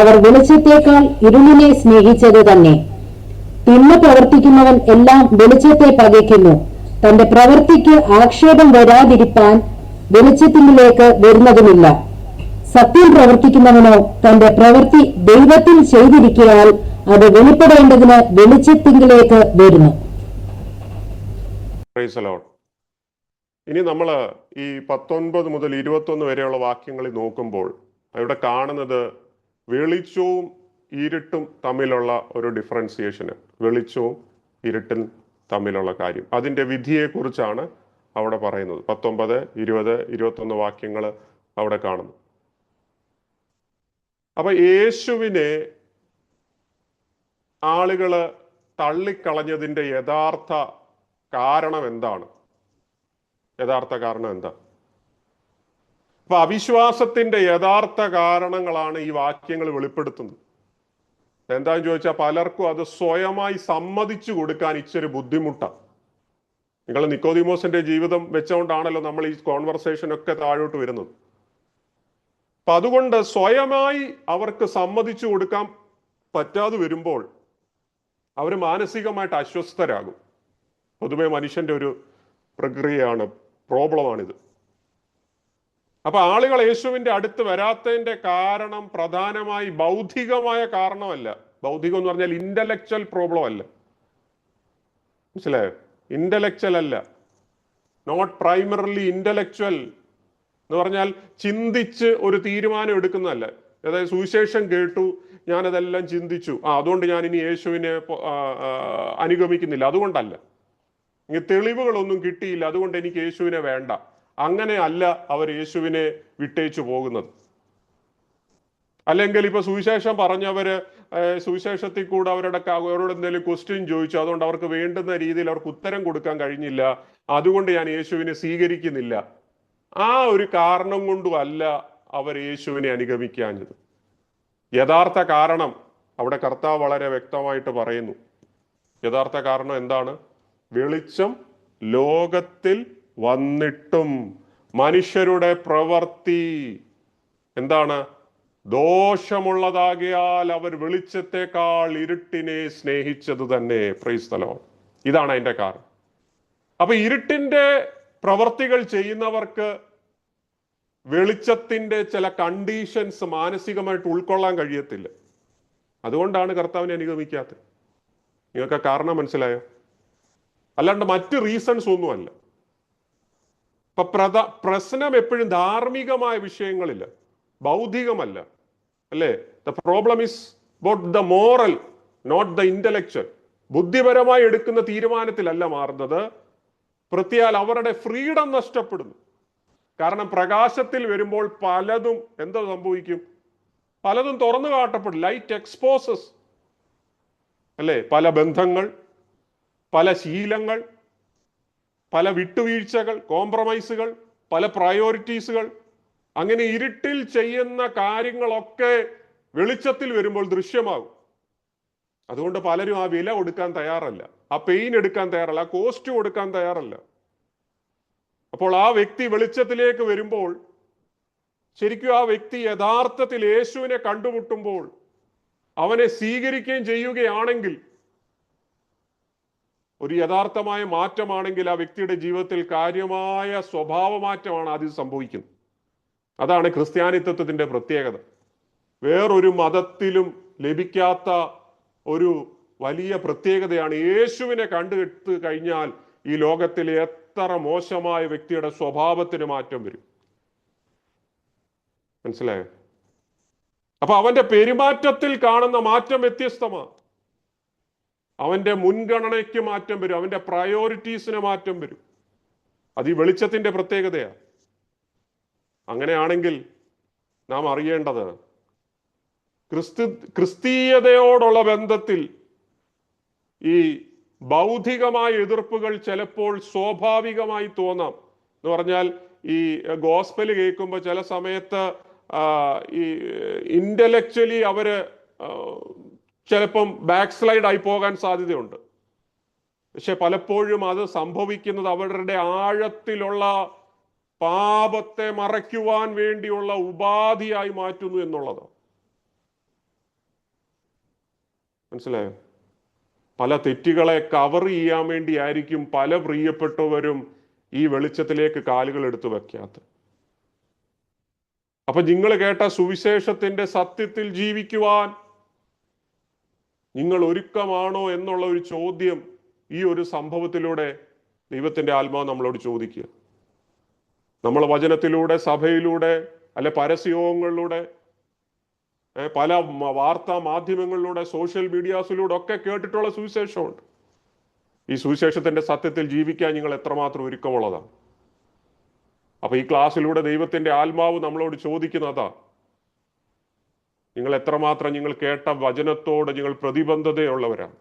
അവർ വെളിച്ചത്തേക്കാൾ ഇരുളിനെ സ്നേഹിച്ചത് തന്നെ. തിന്മ പ്രവർത്തിക്കുന്നവൻ എല്ലാം വെളിച്ചത്തെ പകയ്ക്കുന്നു, തന്റെ പ്രവൃത്തിക്ക് ആക്ഷേപം വരാതിരിപ്പാൻ വെളിച്ചത്തിലേക്ക് വരുന്നതുമില്ല. സത്യം പ്രവർത്തിക്കുന്നവനോ തന്റെ പ്രവൃത്തി ദൈവത്തിൽ ചെയ്തിരിക്കയാൽ അത് വെളിപ്പെടേണ്ടതിന് വെളിച്ചത്തിലേക്ക് വരുന്നു. ഇനി നമ്മൾ ഈ 19 മുതൽ 21 വരെയുള്ള വാക്യങ്ങളിൽ നോക്കുമ്പോൾ അവിടെ കാണുന്നത് വെളിച്ചവും ഇരുട്ടും തമ്മിലുള്ള ഒരു ഡിഫറൻസിയേഷന്. വെളിച്ചവും ഇരുട്ടും തമ്മിലുള്ള കാര്യം, അതിന്റെ വിധിയെക്കുറിച്ചാണ് അവിടെ പറയുന്നത്. 19, 20, 21 വാക്യങ്ങൾ അവിടെ കാണുന്നു. അപ്പൊ യേശുവിനെ ആളുകള് തള്ളിക്കളഞ്ഞതിന്റെ യഥാർത്ഥ കാരണം എന്താണ്? യഥാർത്ഥ കാരണം എന്താ? അപ്പൊ അവിശ്വാസത്തിന്റെ യഥാർത്ഥ കാരണങ്ങളാണ് ഈ വാക്യങ്ങൾ വെളിപ്പെടുത്തുന്നത്. എന്താന്ന് ചോദിച്ചാൽ പലർക്കും അത് സ്വയമായി സമ്മതിച്ചു കൊടുക്കാൻ ഇച്ചിരി ബുദ്ധിമുട്ടാണ്. നിങ്ങൾ നിക്കോദീമോസിന്റെ ജീവിതം വെച്ചുകൊണ്ടാണല്ലോ നമ്മൾ ഈ കോൺവെർസേഷനൊക്കെ താഴോട്ട് വരുന്നത്. അപ്പൊ അതുകൊണ്ട് സ്വയമായി അവർക്ക് സമ്മതിച്ചു കൊടുക്കാൻ പറ്റാതെ വരുമ്പോൾ അവർ മാനസികമായിട്ട് അസ്വസ്ഥരാകും. പൊതുവെ മനുഷ്യന്റെ ഒരു പ്രക്രിയയാണ്, പ്രോബ്ലമാണിത്. അപ്പൊ ആളുകൾ യേശുവിന്റെ അടുത്ത് വരാത്തതിന്റെ കാരണം പ്രധാനമായി ബൗദ്ധികമായ കാരണമല്ല. ബൗദ്ധികം എന്ന് പറഞ്ഞാൽ ഇന്റലക്ച്വൽ പ്രോബ്ലം അല്ല, മനസ്സിലായോ? ഇന്റലക്ച്വൽ അല്ല, നോട്ട് പ്രൈമറിലി ഇന്റലക്ച്വൽ എന്ന് പറഞ്ഞാൽ ചിന്തിച്ച് ഒരു തീരുമാനം എടുക്കുന്നതല്ല. അതായത് സുവിശേഷം കേട്ടു, ഞാനതെല്ലാം ചിന്തിച്ചു, അതുകൊണ്ട് ഞാൻ ഇനി യേശുവിനെ അനുഗമിക്കുന്നില്ല, അതുകൊണ്ടല്ല. തെളിവുകളൊന്നും കിട്ടിയില്ല, അതുകൊണ്ട് എനിക്ക് യേശുവിനെ വേണ്ട, അങ്ങനെ അല്ല അവർ യേശുവിനെ വിട്ടേച്ചു പോകുന്നത്. അല്ലെങ്കിൽ ഇപ്പൊ സുവിശേഷം പറഞ്ഞവര് സുവിശേഷത്തിൽ കൂടെ അവരോട് എന്തെങ്കിലും ക്വസ്റ്റ്യൻ ചോദിച്ചു, അതുകൊണ്ട് അവർക്ക് വേണ്ടുന്ന രീതിയിൽ അവർക്ക് ഉത്തരം കൊടുക്കാൻ കഴിഞ്ഞില്ല, അതുകൊണ്ട് ഞാൻ യേശുവിനെ സ്വീകരിക്കുന്നില്ല, ആ ഒരു കാരണം കൊണ്ടും അല്ല അവർ യേശുവിനെ അനുഗമിക്കാഞ്ഞത്. യഥാർത്ഥ കാരണം അവിടെ കർത്താവ് വളരെ വ്യക്തമായിട്ട് പറയുന്നു. യഥാർത്ഥ കാരണം എന്താണ്? വെളിച്ചം ലോകത്തിൽ വന്നിട്ടും മനുഷ്യരുടെ പ്രവൃത്തി എന്താണ്? ദോഷമുള്ളതാകിയാൽ അവർ വെളിച്ചത്തെക്കാൾ ഇരുട്ടിനെ സ്നേഹിച്ചത് തന്നെ. Price the Lord. ഇതാണ് അതിന്റെ കാരണം. അപ്പൊ ഇരുട്ടിന്റെ പ്രവർത്തികൾ ചെയ്യുന്നവർക്ക് വെളിച്ചത്തിന്റെ ചില കണ്ടീഷൻസ് മാനസികമായിട്ട് ഉൾക്കൊള്ളാൻ കഴിയത്തില്ല. അതുകൊണ്ടാണ് കർത്താവിനെ അനുഗമിക്കാത്തത്. നിങ്ങൾക്ക് കാരണം മനസ്സിലായോ? അല്ലാണ്ട് മറ്റ് റീസൺസ് ഒന്നുമല്ല. ഇപ്പൊ പ്രശ്നം എപ്പോഴും ധാർമ്മികമായ വിഷയങ്ങളില്ല, ഭൗതികമല്ല, അല്ലേ? The problem is about the moral, not the intellectual. ബുദ്ധിപരമായി എടുക്കുന്ന തീരുമാനത്തിലല്ല മാറുന്നത്, പ്രത്യാൽ അവരുടെ ഫ്രീഡം നഷ്ടപ്പെടുന്നു. കാരണം പ്രകാശത്തിൽ വരുമ്പോൾ പലതും എന്താ സംഭവിക്കും? പലതും തുറന്നു കാട്ടപ്പെടും. ലൈറ്റ് എക്സ്പോസസ്, അല്ലേ? പല ബന്ധങ്ങൾ, പല ശീലങ്ങൾ, പല വിട്ടുവീഴ്ചകൾ, കോംപ്രമൈസുകൾ, പല പ്രയോറിറ്റീസുകൾ, അങ്ങനെ ഇരുട്ടിൽ ചെയ്യുന്ന കാര്യങ്ങളൊക്കെ വെളിച്ചത്തിൽ വരുമ്പോൾ ദൃശ്യമാകും. അതുകൊണ്ട് പലരും ആ വില കൊടുക്കാൻ തയ്യാറല്ല, ആ പെയിൻ എടുക്കാൻ തയ്യാറല്ല, ആ കോസ്റ്റ് കൊടുക്കാൻ തയ്യാറല്ല. അപ്പോൾ ആ വ്യക്തി വെളിച്ചത്തിലേക്ക് വരുമ്പോൾ ശരിക്കും ആ വ്യക്തി യഥാർത്ഥത്തിൽ യേശുവിനെ കണ്ടുമുട്ടുമ്പോൾ അവനെ സ്വീകരിക്കുകയും ചെയ്യുകയാണെങ്കിൽ, ഒരു യഥാർത്ഥമായ മാറ്റമാണെങ്കിൽ ആ വ്യക്തിയുടെ ജീവിതത്തിൽ കാര്യമായ സ്വഭാവമാറ്റമാണ് ആദ്യം സംഭവിക്കുന്നത്. അതാണ് ക്രിസ്ത്യാനിത്വത്തിന്റെ പ്രത്യേകത. വേറൊരു മതത്തിലും ലഭിക്കാത്ത ഒരു വലിയ പ്രത്യേകതയാണ്. യേശുവിനെ കണ്ടു കഴിഞ്ഞാൽ ഈ ലോകത്തിലെ എത്ര മോശമായ വ്യക്തിയുടെ സ്വഭാവത്തിന് മാറ്റം വരും. മനസ്സിലായോ? അപ്പൊ അവന്റെ പെരുമാറ്റത്തിൽ കാണുന്ന മാറ്റം വ്യത്യസ്തമാണ്. അവന്റെ മുൻഗണനയ്ക്ക് മാറ്റം വരും, അവന്റെ പ്രയോറിറ്റീസിന് മാറ്റം വരും. അത് ഈ വെളിച്ചത്തിന്റെ പ്രത്യേകതയാണ്. അങ്ങനെയാണെങ്കിൽ നാം അറിയേണ്ടത് ക്രിസ്തീയതയോടുള്ള ബന്ധത്തിൽ ഈ ബൗദ്ധികമായ എതിർപ്പുകൾ ചിലപ്പോൾ സ്വാഭാവികമായി തോന്നാം. എന്ന് പറഞ്ഞാൽ ഈ ഗോസ്പൽ കേൾക്കുമ്പോൾ ചില സമയത്ത് ഈ ഇന്റലക്ച്വലി അവര് ചിലപ്പം ബാക്ക് സ്ലൈഡ് ആയി പോകാൻ സാധ്യതയുണ്ട്. പക്ഷെ പലപ്പോഴും അത് സംഭവിക്കുന്നത് അവരുടെ ആഴത്തിലുള്ള പാപത്തെ മറയ്ക്കുവാൻ വേണ്ടിയുള്ള ഉപാധിയായി മാറ്റുന്നു എന്നുള്ളതാണ്. മനസ്സിലായോ? പല തെറ്റുകളെ കവർ ചെയ്യാൻ വേണ്ടിയായിരിക്കും പല പ്രിയപ്പെട്ടവരും ഈ വെളിച്ചത്തിലേക്ക് കാലുകൾ എടുത്തു വെക്കാത്തത്. അപ്പൊ നിങ്ങൾ കേട്ട സുവിശേഷത്തിന്റെ സത്യത്തിൽ ജീവിക്കുവാൻ നിങ്ങൾ ഒരുക്കമാണോ എന്നുള്ള ഒരു ചോദ്യം ഈ ഒരു സംഭവത്തിലൂടെ ദൈവത്തിന്റെ ആത്മാവ് നമ്മളോട് ചോദിക്കുക. നമ്മൾ വചനത്തിലൂടെ, സഭയിലൂടെ, അല്ലെ പരസ്യങ്ങളിലൂടെ, പല വാർത്താ മാധ്യമങ്ങളിലൂടെ, സോഷ്യൽ മീഡിയാസിലൂടെ ഒക്കെ കേട്ടിട്ടുള്ള സുവിശേഷമുണ്ട്. ഈ സുവിശേഷത്തിന്റെ സത്യത്തിൽ ജീവിക്കാൻ നിങ്ങൾ എത്രമാത്രം ഒരുക്കമുള്ളതാണ്. അപ്പൊ ഈ ക്ലാസ്സിലൂടെ ദൈവത്തിന്റെ ആത്മാവ് നമ്മളോട് ചോദിക്കുന്നതാ, നിങ്ങൾ എത്രമാത്രം നിങ്ങൾ കേട്ട വചനത്തോട് നിങ്ങൾ പ്രതിബദ്ധതയുള്ളവരാണ്.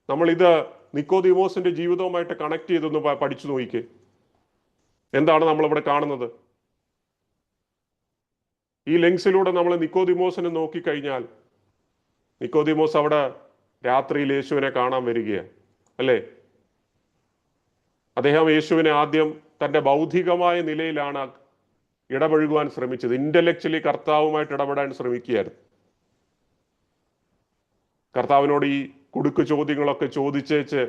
നമ്മളിത് നിക്കോദീമോസിന്റെ ജീവിതവുമായിട്ട് കണക്ട് ചെയ്തൊന്ന് പഠിച്ചു നോക്കിക്കേ. എന്താണ് നമ്മളിവിടെ കാണുന്നത്? ഈ ലെൻസിലൂടെ നമ്മൾ നിക്കോദീമോസിനെ നോക്കിക്കഴിഞ്ഞാൽ, നിക്കോദീമോസ് അവിടെ രാത്രിയിൽ യേശുവിനെ കാണാൻ വരികയാണ്, അല്ലേ? അദ്ദേഹം യേശുവിനെ ആദ്യം തൻ്റെ ബൗദ്ധികമായ നിലയിലാണ് ഇടപഴകുവാൻ ശ്രമിച്ചത്. ഇന്റലക്ച്വലി കർത്താവുമായിട്ട് ഇടപെടാൻ ശ്രമിക്കുകയായിരുന്നു. കർത്താവിനോട് ഈ കുടുക്ക് ചോദ്യങ്ങളൊക്കെ ചോദിച്ചേച്ച്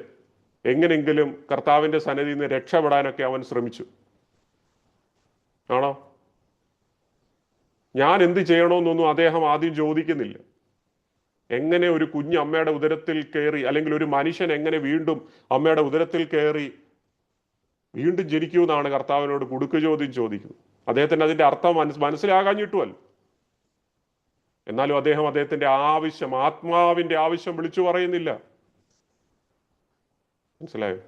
എങ്ങനെങ്കിലും കർത്താവിന്റെ സന്നിധിയിൽ നിന്ന് രക്ഷപ്പെടാനൊക്കെ അവൻ ശ്രമിച്ചു. ആണോ? ഞാൻ എന്ത് ചെയ്യണമെന്നൊന്നും അദ്ദേഹം ആദ്യം ചോദിക്കുന്നില്ല. എങ്ങനെ ഒരു കുഞ്ഞ് അമ്മയുടെ ഉദരത്തിൽ കയറി, അല്ലെങ്കിൽ ഒരു മനുഷ്യൻ എങ്ങനെ വീണ്ടും അമ്മയുടെ ഉദരത്തിൽ കയറി വീണ്ടും ജനിക്കുമെന്നാണ് കർത്താവിനോട് കുടുക്ക് ചോദ്യം ചോദിക്കുന്നത്. അദ്ദേഹത്തിന് അതിന്റെ അർത്ഥം മനസ്സിലാകാഞ്ഞിട്ടുമല്ല. എന്നാലും അദ്ദേഹം അദ്ദേഹത്തിന്റെ ആവശ്യം, ആത്മാവിന്റെ ആവശ്യം വിളിച്ചു പറയുന്നില്ല. മനസ്സിലായോ?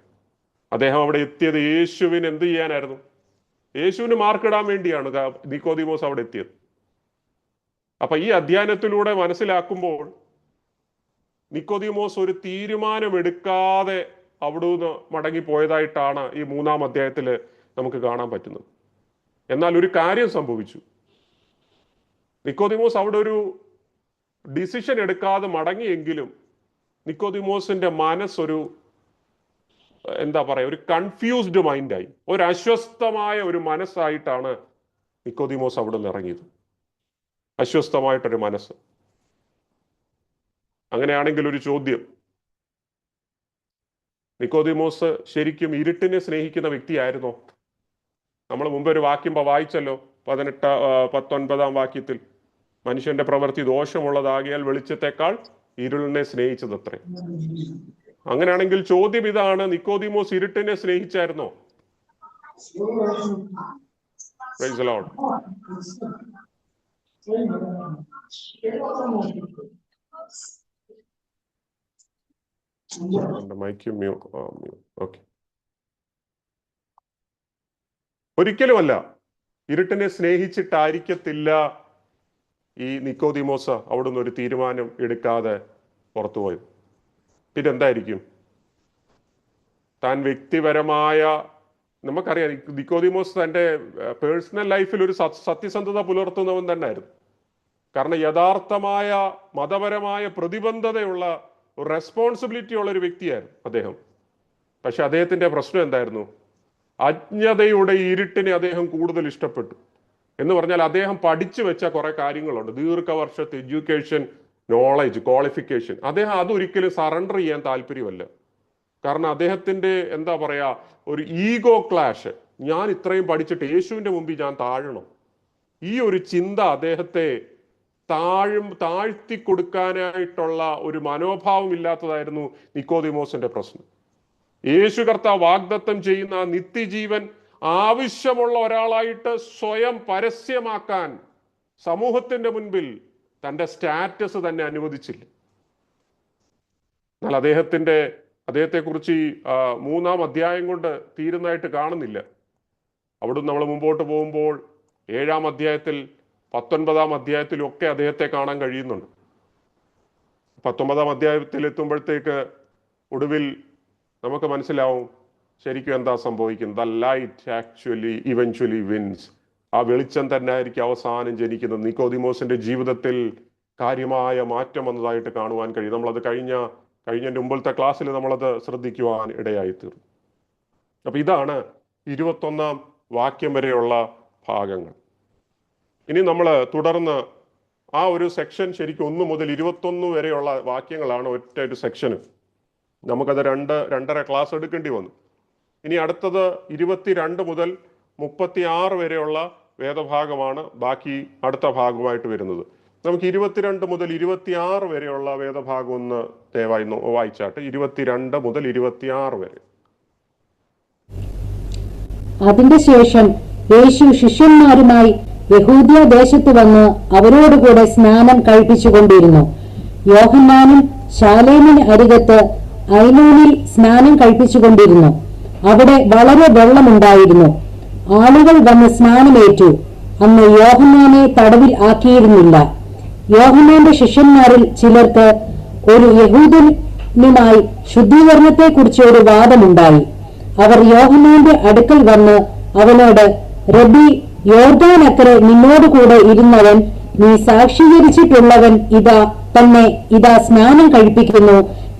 അദ്ദേഹം അവിടെ എത്തിയത് യേശുവിന് എന്ത് ചെയ്യാനായിരുന്നു? യേശുവിന് മാർക്കിടാൻ വേണ്ടിയാണ് നിക്കോദീമോസ് അവിടെ എത്തിയത്. അപ്പൊ ഈ അധ്യയനത്തിലൂടെ മനസ്സിലാക്കുമ്പോൾ നിക്കോദീമോസ് ഒരു തീരുമാനമെടുക്കാതെ അവിടുന്ന് മടങ്ങിപ്പോയതായിട്ടാണ് ഈ 3-ാം അധ്യായത്തിൽ നമുക്ക് കാണാൻ പറ്റുന്നത്. എന്നാൽ ഒരു കാര്യം സംഭവിച്ചു. നിക്കോദീമോസ് അവിടെ ഒരു ഡിസിഷൻ എടുക്കാതെ മടങ്ങിയെങ്കിലും നിക്കോദീമോസിന്റെ മനസ്സൊരു ഒരു കൺഫ്യൂസ്ഡ് മൈൻഡായി, ഒരു അസ്വസ്ഥമായ ഒരു മനസ്സായിട്ടാണ് നിക്കോദീമോസ് അവിടെ നിന്ന് ഇറങ്ങിയത്. അസ്വസ്ഥമായിട്ടൊരു മനസ്സ്. അങ്ങനെയാണെങ്കിൽ ഒരു ചോദ്യം, നിക്കോദീമോസ് ശരിക്കും ഇരുട്ടിനെ സ്നേഹിക്കുന്ന വ്യക്തിയായിരുന്നോ? നമ്മൾ മുമ്പ് ഒരു വാക്യം വായിച്ചല്ലോ, 19-ാം വാക്യത്തിൽ, മനുഷ്യന്റെ പ്രവൃത്തി ദോഷമുള്ളതാകിയാൽ വെളിച്ചത്തെക്കാൾ ഇരുളിനെ സ്നേഹിച്ചതത്രേ. അങ്ങനെയാണെങ്കിൽ ചോദ്യം ഇതാണ്, നിക്കോദീമോസ് ഇരുട്ടിനെ സ്നേഹിച്ചായിരുന്നോ? Price the Lord. ഒരിക്കലുമല്ല. ഇരുട്ടിനെ സ്നേഹിച്ചിട്ടായിരിക്കത്തില്ല ഈ നിക്കോദീമോസ് അവിടുന്ന് ഒരു തീരുമാനം എടുക്കാതെ പുറത്തുപോയത്. പിന്നെന്തായിരിക്കും? താൻ വ്യക്തിപരമായ, നമുക്കറിയാം നിക്കോദീമോസ് തൻ്റെ പേഴ്സണൽ ലൈഫിൽ ഒരു സത്യസന്ധത പുലർത്തുന്നവൻ തന്നെയായിരുന്നു. കാരണം യഥാർത്ഥമായ മതപരമായ പ്രതിബദ്ധതയുള്ള ഒരു റെസ്പോൺസിബിലിറ്റി ഉള്ള ഒരു വ്യക്തിയായിരുന്നു അദ്ദേഹം. പക്ഷെ അദ്ദേഹത്തിന്റെ പ്രശ്നം എന്തായിരുന്നു? അജ്ഞതയുടെ ഇരുട്ടിനെ അദ്ദേഹം കൂടുതൽ ഇഷ്ടപ്പെട്ടു. എന്ന് പറഞ്ഞാൽ അദ്ദേഹം പഠിച്ചു വെച്ച കുറെ കാര്യങ്ങളുണ്ട്, ദീർഘവർഷത്തെ എഡ്യൂക്കേഷൻ, നോളജ്, ക്വാളിഫിക്കേഷൻ. അദ്ദേഹം അതൊരിക്കലും സറണ്ടർ ചെയ്യാൻ താല്പര്യമല്ല. കാരണം അദ്ദേഹത്തിന്റെ ഒരു ഈഗോ ക്ലാഷ്, ഞാൻ ഇത്രയും പഠിച്ചിട്ട് യേശുവിന്റെ മുമ്പിൽ ഞാൻ താഴണം, ഈ ഒരു ചിന്ത അദ്ദേഹത്തെ താഴ്ത്തി കൊടുക്കാനായിട്ടുള്ള ഒരു മനോഭാവം ഇല്ലാത്തതായിരുന്നു നിക്കോദീമോസിന്റെ പ്രശ്നം. യേശു കർത്താവ് വാഗ്ദത്തം ചെയ്യുന്ന നിത്യജീവൻ ആവശ്യമുള്ള ഒരാളായിട്ട് സ്വയം പരസ്യമാക്കാൻ സമൂഹത്തിന്റെ മുൻപിൽ തൻ്റെ സ്റ്റാറ്റസ് തന്നെ അനുവദിച്ചില്ല. എന്നാൽ അദ്ദേഹത്തെക്കുറിച്ച് ഈ 3-ാം അധ്യായം കൊണ്ട് തീരുന്നതായിട്ട് കാണുന്നില്ല. അവിടുന്ന് നമ്മൾ മുമ്പോട്ട് പോകുമ്പോൾ 7-ാം അധ്യായത്തിൽ 19-ാം അധ്യായത്തിലും ഒക്കെ അദ്ദേഹത്തെ കാണാൻ കഴിയുന്നുണ്ട്. 19-ാം അധ്യായത്തിൽ എത്തുമ്പോഴത്തേക്ക് ഒടുവിൽ നമുക്ക് മനസ്സിലാവും ശരിക്കും എന്താ സംഭവിക്കുന്നത്. The light eventually wins. ആ വെളിച്ചം തന്നെ ആയിരിക്കും അവസാനം ജനിക്കുന്നത്. നിക്കോദീമോസിന്റെ ജീവിതത്തിൽ കാര്യമായ മാറ്റം വന്നതായിട്ട് കാണുവാൻ കഴിയും. നമ്മളത് കഴിഞ്ഞ മുമ്പത്തെ ക്ലാസ്സിൽ നമ്മളത് ശ്രദ്ധിക്കുവാൻ ഇടയായി തീർന്നു. അപ്പൊ ഇതാണ് 21-ാം വാക്യം വരെയുള്ള ഭാഗങ്ങൾ. ഇനി നമ്മൾ തുടർന്ന് ആ ഒരു സെക്ഷൻ ശരിക്കും 1 മുതൽ 21 വരെയുള്ള വാക്യങ്ങളാണ് ഒറ്റ ഒരു സെക്ഷന്. നമുക്കത് 2.5 ക്ലാസ് എടുക്കേണ്ടി വന്നു. ഇനി അടുത്തത് 22 മുതൽ 36 വരെയുള്ള വേദഭാഗമാണ് ബാക്കി അടുത്ത ഭാഗമായിട്ട് വരുന്നത്. നമുക്ക് 22 മുതൽ 26 വരെയുള്ള വേദഭാഗം ഒന്ന് ദയവായി വായിച്ചാട്ട്. 22 മുതൽ 26 വരെ. അതിന്റെ ശേഷം യേശു ശിഷ്യന്മാരുമായി യഹൂദ്യ ദേശത്ത് വന്ന് അവരോടുകൂടെ സ്നാനം കഴിപ്പിച്ചുകൊണ്ടിരുന്നു. യോഹന്നാനും ശാലേമിന് അരികത്ത് ഐനോനിൽ സ്നാനം കഴിപ്പിച്ചുകൊണ്ടിരുന്നു. അവിടെ വളരെ വെള്ളമുണ്ടായിരുന്നു. ആളുകൾ വന്ന് സ്നാനമേറ്റു. അന്ന് യോഹന്നാനെ തടവിൽ ആക്കിയിരുന്നില്ല. യോഹന്നാന്റെ ശിഷ്യന്മാരിൽ ചിലർക്ക് ഒരു യഹൂദനുമായി ശുദ്ധീകരണത്തെക്കുറിച്ച് ഒരു വാദമുണ്ടായി. അവർ യോഹന്നാന്റെ അടുക്കൽ വന്ന് അവനോട്, റബ്ബി, യോർദാനക്കരെ നിന്നോടുകൂടെ ഇരുന്നവൻ, നീ സാക്ഷീകരിച്ചിട്ടുള്ളവൻ ഇതാ സ്നാനം കഴിപ്പിക്കുന്നു,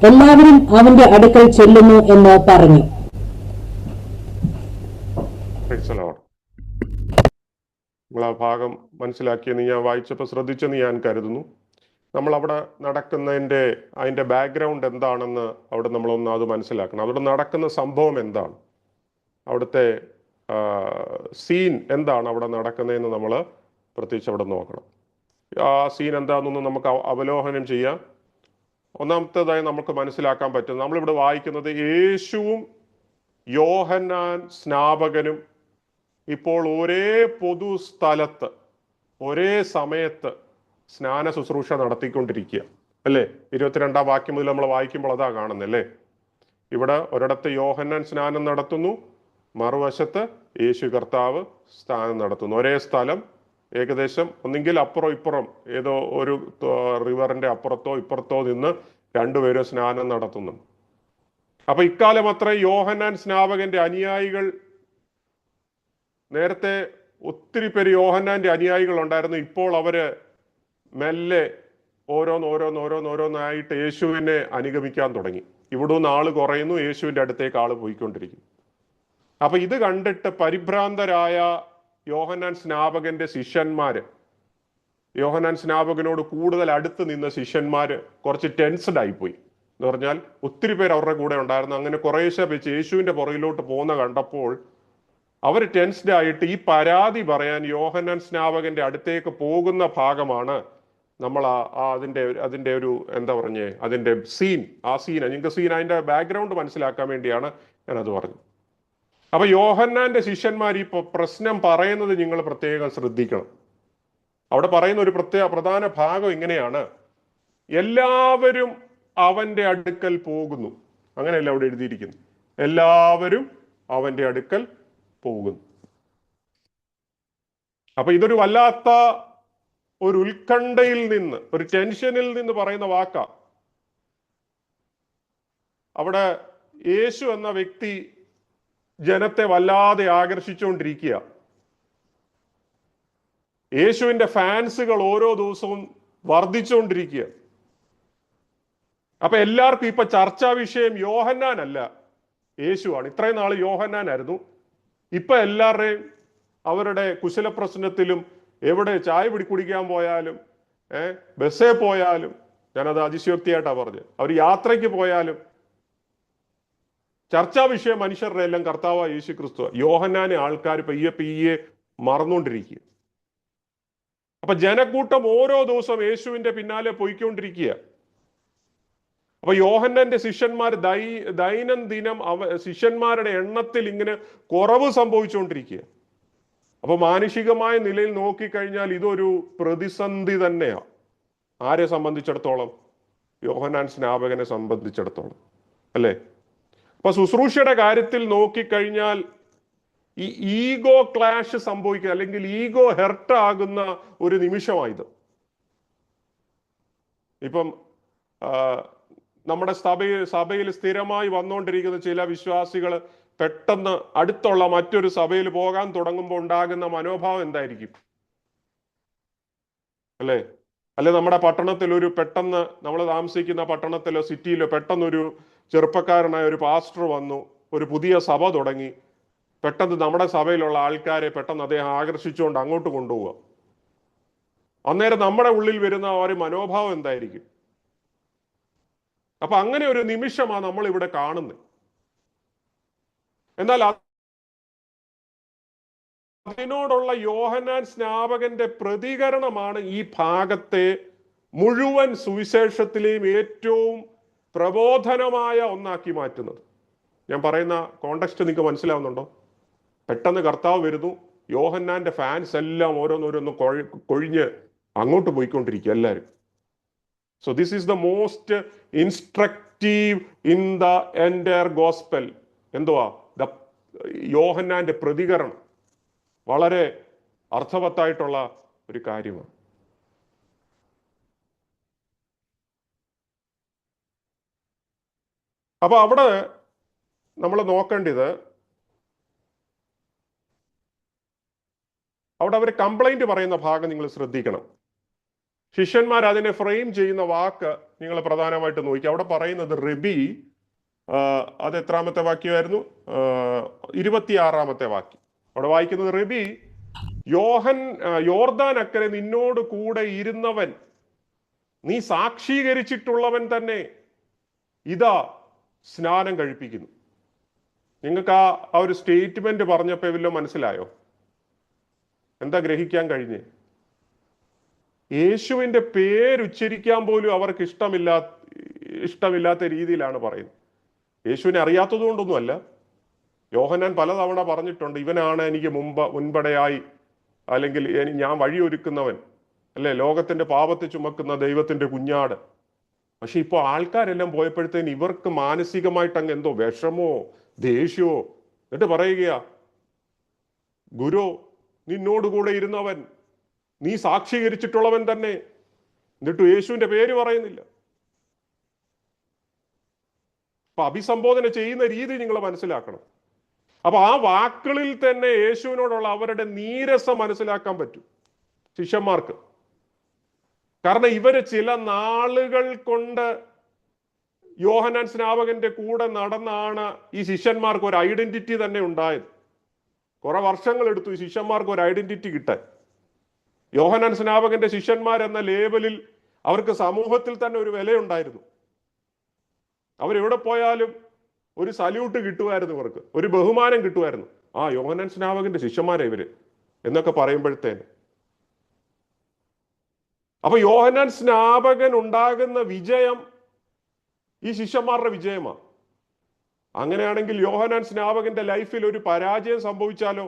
എല്ലാവരും അവന്റെ അടുക്കൽ ചെല്ലുന്നു എന്ന് പറഞ്ഞു. നിങ്ങൾ ആ ഭാഗം മനസ്സിലാക്കിയെന്ന് ഞാൻ വായിച്ചപ്പോൾ ശ്രദ്ധിച്ചെന്ന് ഞാൻ കരുതുന്നു. നമ്മൾ അവിടെ അതിൻ്റെ ബാക്ക്ഗ്രൗണ്ട് എന്താണെന്ന് അവിടെ നമ്മളൊന്ന് അത് മനസ്സിലാക്കണം. അവിടെ നടക്കുന്ന സംഭവം എന്താണ്, അവിടുത്തെ സീൻ എന്താണ് അവിടെ നടക്കുന്നതെന്ന് നമ്മൾ പ്രത്യേകിച്ച് അവിടെ നോക്കണം. ആ സീൻ എന്താണെന്നൊന്ന് നമുക്ക് അവലോകനം ചെയ്യാം. ഒന്നാമത്തേതായി നമുക്ക് മനസ്സിലാക്കാൻ പറ്റും, നമ്മളിവിടെ വായിക്കുന്നത് യേശുവും യോഹന്നാൻ സ്നാപകനും ഇപ്പോൾ ഒരേ പൊതു സ്ഥലത്ത് ഒരേ സമയത്ത് സ്നാന ശുശ്രൂഷ നടത്തിക്കൊണ്ടിരിക്കുക അല്ലേ. 22-ാം വാക്യം മുതൽ നമ്മൾ വായിക്കുമ്പോൾ അതാ കാണുന്നല്ലേ. ഇവിടെ ഒരിടത്ത് യോഹന്നാൻ സ്നാനം നടത്തുന്നു, മറുവശത്ത് യേശു കർത്താവ് സ്നാനം നടത്തുന്നു. ഒരേ സ്ഥലം, ഏകദേശം ഒന്നെങ്കിൽ അപ്പുറം ഇപ്പുറം ഏതോ ഒരു റിവറിന്റെ അപ്പുറത്തോ ഇപ്പുറത്തോ നിന്ന് രണ്ടുപേരും സ്നാനം നടത്തുന്നു. അപ്പൊ ഇക്കാലം അത്ര യോഹന്നാൻ സ്നാപകന്റെ അനുയായികൾ, നേരത്തെ ഒത്തിരി പേര് യോഹന്നാന്റെ അനുയായികൾ ഉണ്ടായിരുന്നു. ഇപ്പോൾ അവര് മെല്ലെ ഓരോന്നായിട്ട് യേശുവിനെ അനുഗമിക്കാൻ തുടങ്ങി. ഇവിടുന്ന് ആള് കുറയുന്നു, യേശുവിന്റെ അടുത്തേക്ക് ആള് പോയിക്കൊണ്ടിരിക്കും. അപ്പൊ ഇത് കണ്ടിട്ട് പരിഭ്രാന്തരായ യോഹന്നാൻ സ്നാപകന്റെ ശിഷ്യന്മാര്, യോഹന്നാൻ സ്നാപകനോട് കൂടുതൽ അടുത്ത് നിന്ന ശിഷ്യന്മാര് കുറച്ച് ടെൻസ്ഡ് ആയിപ്പോയി. എന്ന് പറഞ്ഞാൽ ഒത്തിരി പേര് അവരുടെ കൂടെ ഉണ്ടായിരുന്നു. അങ്ങനെ കുറേശ്ശെ വെച്ച് യേശുവിന്റെ പുറകിലോട്ട് പോകുന്ന കണ്ടപ്പോൾ അവർ ടെൻസ്ഡ് ആയിട്ട് ഈ പരാതി പറയാൻ യോഹന്നാൻ സ്നാപകന്റെ അടുത്തേക്ക് പോകുന്ന ഭാഗമാണ് നമ്മൾ അതിന്റെ ഒരു എന്താ പറഞ്ഞേ, അതിന്റെ സീൻ. നിങ്ങൾക്ക് അതിന്റെ ബാക്ക്ഗ്രൗണ്ട് മനസ്സിലാക്കാൻ വേണ്ടിയാണ് ഞാനത് പറഞ്ഞത്. അപ്പൊ യോഹന്നാന്റെ ശിഷ്യന്മാർ ഈ പ്രശ്നം പറയുന്നത് നിങ്ങൾ പ്രത്യേകം ശ്രദ്ധിക്കണം. അവിടെ പറയുന്ന ഒരു പ്രധാന ഭാഗം ഇങ്ങനെയാണ്: എല്ലാവരും അവന്റെ അടുക്കൽ പോകുന്നു. അങ്ങനെയല്ല അവിടെ എഴുതിയിരിക്കുന്നു, എല്ലാവരും അവന്റെ അടുക്കൽ പോകുന്നു. അപ്പൊ ഇതൊരു വല്ലാത്ത ഒരു ഉത്കണ്ഠയിൽ നിന്ന്, ഒരു ടെൻഷനിൽ നിന്ന് പറയുന്ന വാക്കാ. അവിടെ യേശു എന്ന വ്യക്തി ജനത്തെ വല്ലാതെ ആകർഷിച്ചുകൊണ്ടിരിക്കുക. യേശുവിന്റെ ഫാൻസുകൾ ഓരോ ദിവസവും വർദ്ധിച്ചുകൊണ്ടിരിക്കുക. അപ്പൊ എല്ലാവർക്കും ഇപ്പൊ ചർച്ചാ വിഷയം യോഹന്നാനല്ല, യേശുവാണ്. ഇത്രയും നാൾ യോഹന്നാനായിരുന്നു. ഇപ്പൊ എല്ലാവരുടെയും അവരുടെ കുശലപ്രശ്നത്തിലും, എവിടെ ചായ കുടിക്കാൻ പോയാലും, ബസ്സേ പോയാലും, ഞാനത് അതിശയോക്തിയായിട്ടാ പറഞ്ഞത്, അവർ യാത്രയ്ക്ക് പോയാലും ചർച്ചാ വിഷയം മനുഷ്യരുടെ എല്ലാം കർത്താവായ യേശു ക്രിസ്തു. യോഹന്നാനെ ആൾക്കാർ പയ്യെ മറന്നുകൊണ്ടിരിക്കുക. അപ്പൊ ജനക്കൂട്ടം ഓരോ ദിവസവും യേശുവിന്റെ പിന്നാലെ പോയിക്കൊണ്ടിരിക്കുക. അപ്പൊ യോഹന്നാന്റെ ശിഷ്യന്മാർ ദൈനംദിനം ശിഷ്യന്മാരുടെ എണ്ണത്തിൽ ഇങ്ങനെ കുറവ് സംഭവിച്ചുകൊണ്ടിരിക്കുക. അപ്പൊ മാനുഷികമായ നിലയിൽ നോക്കിക്കഴിഞ്ഞാൽ ഇതൊരു പ്രതിസന്ധി തന്നെയാണ്. ആരെ സംബന്ധിച്ചിടത്തോളം? യോഹന്നാൻ സ്നാപകനെ സംബന്ധിച്ചിടത്തോളം അല്ലേ. അപ്പൊ ശുശ്രൂഷയുടെ കാര്യത്തിൽ നോക്കിക്കഴിഞ്ഞാൽ ഈ ഈഗോ ക്ലാഷ് സംഭവിക്കുക, അല്ലെങ്കിൽ ഈഗോ ഹെർട്ട് ആകുന്ന ഒരു നിമിഷമായത്. ഇപ്പം നമ്മുടെ സഭയിൽ സ്ഥിരമായി വന്നുകൊണ്ടിരിക്കുന്ന ചില വിശ്വാസികൾ പെട്ടെന്ന് അടുത്തുള്ള മറ്റൊരു സഭയിൽ പോകാൻ തുടങ്ങുമ്പോൾ ഉണ്ടാകുന്ന മനോഭാവം എന്തായിരിക്കും അല്ലേ? അല്ലെ നമ്മുടെ പട്ടണത്തിൽ പെട്ടെന്ന് നമ്മൾ താമസിക്കുന്ന പട്ടണത്തിലോ സിറ്റിയിലോ പെട്ടെന്നൊരു ചെറുപ്പക്കാരനായ ഒരു പാസ്റ്റർ വന്നു, ഒരു പുതിയ സഭ തുടങ്ങി. പെട്ടെന്ന് നമ്മുടെ സഭയിലുള്ള ആൾക്കാരെ പെട്ടെന്ന് അദ്ദേഹം ആകർഷിച്ചുകൊണ്ട് അങ്ങോട്ട് കൊണ്ടുപോവുക. അന്നേരം നമ്മുടെ ഉള്ളിൽ വരുന്ന ഒരു മനോഭാവം എന്തായിരിക്കും? അപ്പൊ അങ്ങനെ ഒരു നിമിഷമാണ് നമ്മൾ ഇവിടെ കാണുന്നത്. എന്നാൽ അതിനോടുള്ള യോഹന്നാൻ സ്നാപകന്റെ പ്രതികരണമാണ് ഈ ഭാഗത്തെ മുഴുവൻ സുവിശേഷത്തിലെയും ഏറ്റവും പ്രബോധനമായ ഒന്നാക്കി മാറ്റുന്നത്. ഞാൻ പറയുന്ന കോണ്ടെക്സ്റ്റ് നിങ്ങൾക്ക് മനസ്സിലാവുന്നുണ്ടോ? പെട്ടെന്ന് കർത്താവ് വരുന്നു, യോഹന്നാന്റെ ഫാൻസ് എല്ലാം ഓരോന്നോരോന്ന് കൊഴിഞ്ഞ് അങ്ങോട്ട് പോയിക്കൊണ്ടിരിക്കുക എല്ലാവരും. So this is the most instructive in the entire gospel. എന്തുവാ? യോഹന്നാന്റെ പ്രതികരണം വളരെ അർത്ഥവത്തായിട്ടുള്ള ഒരു കാര്യമാണ്. അപ്പൊ അവിടെ നമ്മൾ നോക്കേണ്ടത്, അവിടെ അവർ കംപ്ലൈന്റ് പറയുന്ന ഭാഗം നിങ്ങൾ ശ്രദ്ധിക്കണം. ശിഷ്യന്മാർ അതിനെ ഫ്രെയിം ചെയ്യുന്ന വാക്ക് നിങ്ങൾ പ്രധാനമായിട്ട് നോക്കി. അവിടെ പറയുന്നത് റബി, അത് എത്രാമത്തെ വാക്യമായിരുന്നു? 26-ാമത്തെ വാക്യം. അവിടെ വായിക്കുന്നത് റബി, യോർദാൻ അക്കരെ നിന്നോട് കൂടെ ഇരുന്നവൻ, നീ സാക്ഷീകരിച്ചിട്ടുള്ളവൻ തന്നെ ഇതാ സ്നാനം കഴിപ്പിക്കുന്നു. നിങ്ങൾക്ക് ആ ഒരു സ്റ്റേറ്റ്മെന്റ് പറഞ്ഞപ്പോൾ വല്ലതും മനസ്സിലായോ? എന്താ ഗ്രഹിക്കാൻ കഴിഞ്ഞ്? യേശുവിന്റെ പേരുച്ചരിക്കാൻ പോലും അവർക്ക് ഇഷ്ടമില്ലാത്ത രീതിയിലാണ് പറയുന്നത്. യേശുവിനെ അറിയാത്തത് കൊണ്ടൊന്നുമല്ല. യോഹന്നാൻ പലതവണ പറഞ്ഞിട്ടുണ്ട്, ഇവനാണ് എനിക്ക് മുൻപടയായി, അല്ലെങ്കിൽ ഞാൻ വഴിയൊരുക്കുന്നവൻ, അല്ലെ, ലോകത്തിന്റെ പാപത്തെ ചുമക്കുന്ന ദൈവത്തിന്റെ കുഞ്ഞാട്. പക്ഷെ ഇപ്പോൾ ആൾക്കാരെല്ലാം പോയപ്പോഴത്തേന് ഇവർക്ക് മാനസികമായിട്ട് അങ്ങ് എന്തോ വിഷമോ ദേഷ്യമോ, എന്നിട്ട് പറയുക, ഗുരു നിന്നോടുകൂടെ ഇരുന്നവൻ, നീ സാക്ഷീകരിച്ചിട്ടുള്ളവൻ തന്നെ. എന്നിട്ട് യേശുവിന്റെ പേര് പറയുന്നില്ല. അപ്പൊ അഭിസംബോധന ചെയ്യുന്ന രീതി നിങ്ങൾ മനസ്സിലാക്കണം. അപ്പൊ ആ വാക്കുകളിൽ തന്നെ യേശുവിനോടുള്ള അവരുടെ നീരസം മനസ്സിലാക്കാൻ പറ്റും ശിഷ്യന്മാർക്ക്. കാരണം ഇവര് ചില നാളുകൾ കൊണ്ട് യോഹന്നാൻ സ്നാപകന്റെ കൂടെ നടന്നാണ് ഈ ശിഷ്യന്മാർക്ക് ഒരു ഐഡന്റിറ്റി തന്നെ ഉണ്ടായത്. കുറെ വർഷങ്ങൾ എടുത്തു ഈ ശിഷ്യന്മാർക്ക് ഒരു ഐഡന്റിറ്റി കിട്ടാൻ. യോഹന്നാൻ സ്നാപകന്റെ ശിഷ്യന്മാരെന്ന ലേബലിൽ അവർക്ക് സമൂഹത്തിൽ തന്നെ ഒരു വിലയുണ്ടായിരുന്നു. അവരെവിടെ പോയാലും ഒരു സല്യൂട്ട് കിട്ടുമായിരുന്നു, ഇവർക്ക് ഒരു ബഹുമാനം കിട്ടുമായിരുന്നു. ആ യോഹന്നാൻ സ്നാപകന്റെ ശിഷ്യന്മാരെ ഇവര് എന്നൊക്കെ പറയുമ്പോഴത്തേന്. അപ്പൊ യോഹന്നാൻ സ്നാപകൻ ഉണ്ടാകുന്ന വിജയം ഈ ശിഷ്യന്മാരുടെ വിജയമാണ്. അങ്ങനെയാണെങ്കിൽ യോഹന്നാൻ സ്നാപകന്റെ ലൈഫിൽ ഒരു പരാജയം സംഭവിച്ചാലോ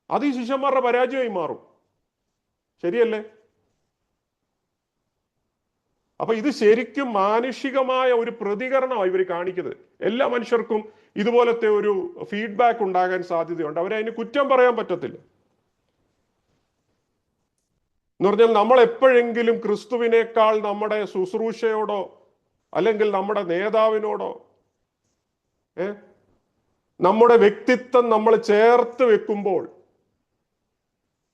അത് ഈ ശിഷ്യന്മാരുടെ പരാജയമായി മാറും. ശരിയല്ലേ? അപ്പൊ ഇത് ശരിക്കും മാനുഷികമായ ഒരു പ്രതികരണമാണ് ഇവർ കാണിക്കുന്നത്. എല്ലാ മനുഷ്യർക്കും ഇതുപോലത്തെ ഒരു ഫീഡ്ബാക്ക് ഉണ്ടാകാൻ സാധ്യതയുണ്ട്. അവരതിന് കുറ്റം പറയാൻ പറ്റത്തില്ല. എന്ന് പറഞ്ഞാൽ നമ്മൾ എപ്പോഴെങ്കിലും ക്രിസ്തുവിനേക്കാൾ നമ്മുടെ ശുശ്രൂഷയോടോ അല്ലെങ്കിൽ നമ്മുടെ നേതാവിനോടോ നമ്മുടെ വ്യക്തിത്വം നമ്മൾ ചേർത്ത് വെക്കുമ്പോൾ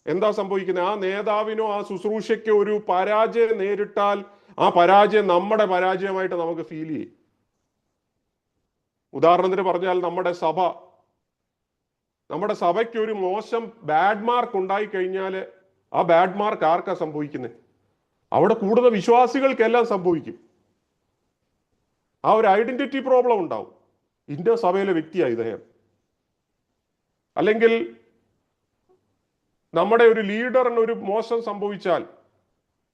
എന്താ സംഭവിക്കുന്നത്? ആ നേതാവിനോ ആ ശുശ്രൂഷയ്ക്കോ ഒരു പരാജയം നേരിട്ടാൽ ആ പരാജയം നമ്മുടെ പരാജയമായിട്ട് നമുക്ക് ഫീൽ ചെയ്യും. ഉദാഹരണത്തിന് പറഞ്ഞാൽ നമ്മുടെ സഭയ്ക്ക് ഒരു മോശം ബാഡ് മാർക്ക് ഉണ്ടായി കഴിഞ്ഞാൽ ആ ബാഡ് മാർക്ക് ആർക്കാ സംഭവിക്കുന്നത്? അവിടെ കൂടുന്ന വിശ്വാസികൾക്കെല്ലാം സംഭവിക്കും. ആ ഒരു ഐഡന്റിറ്റി പ്രോബ്ലം ഉണ്ടാവും. ഇന്ത്യ സഭയിലെ വ്യക്തിയായി ഇദ്ദേഹം, അല്ലെങ്കിൽ നമ്മുടെ ഒരു ലീഡറിന് ഒരു മോശം സംഭവിച്ചാൽ,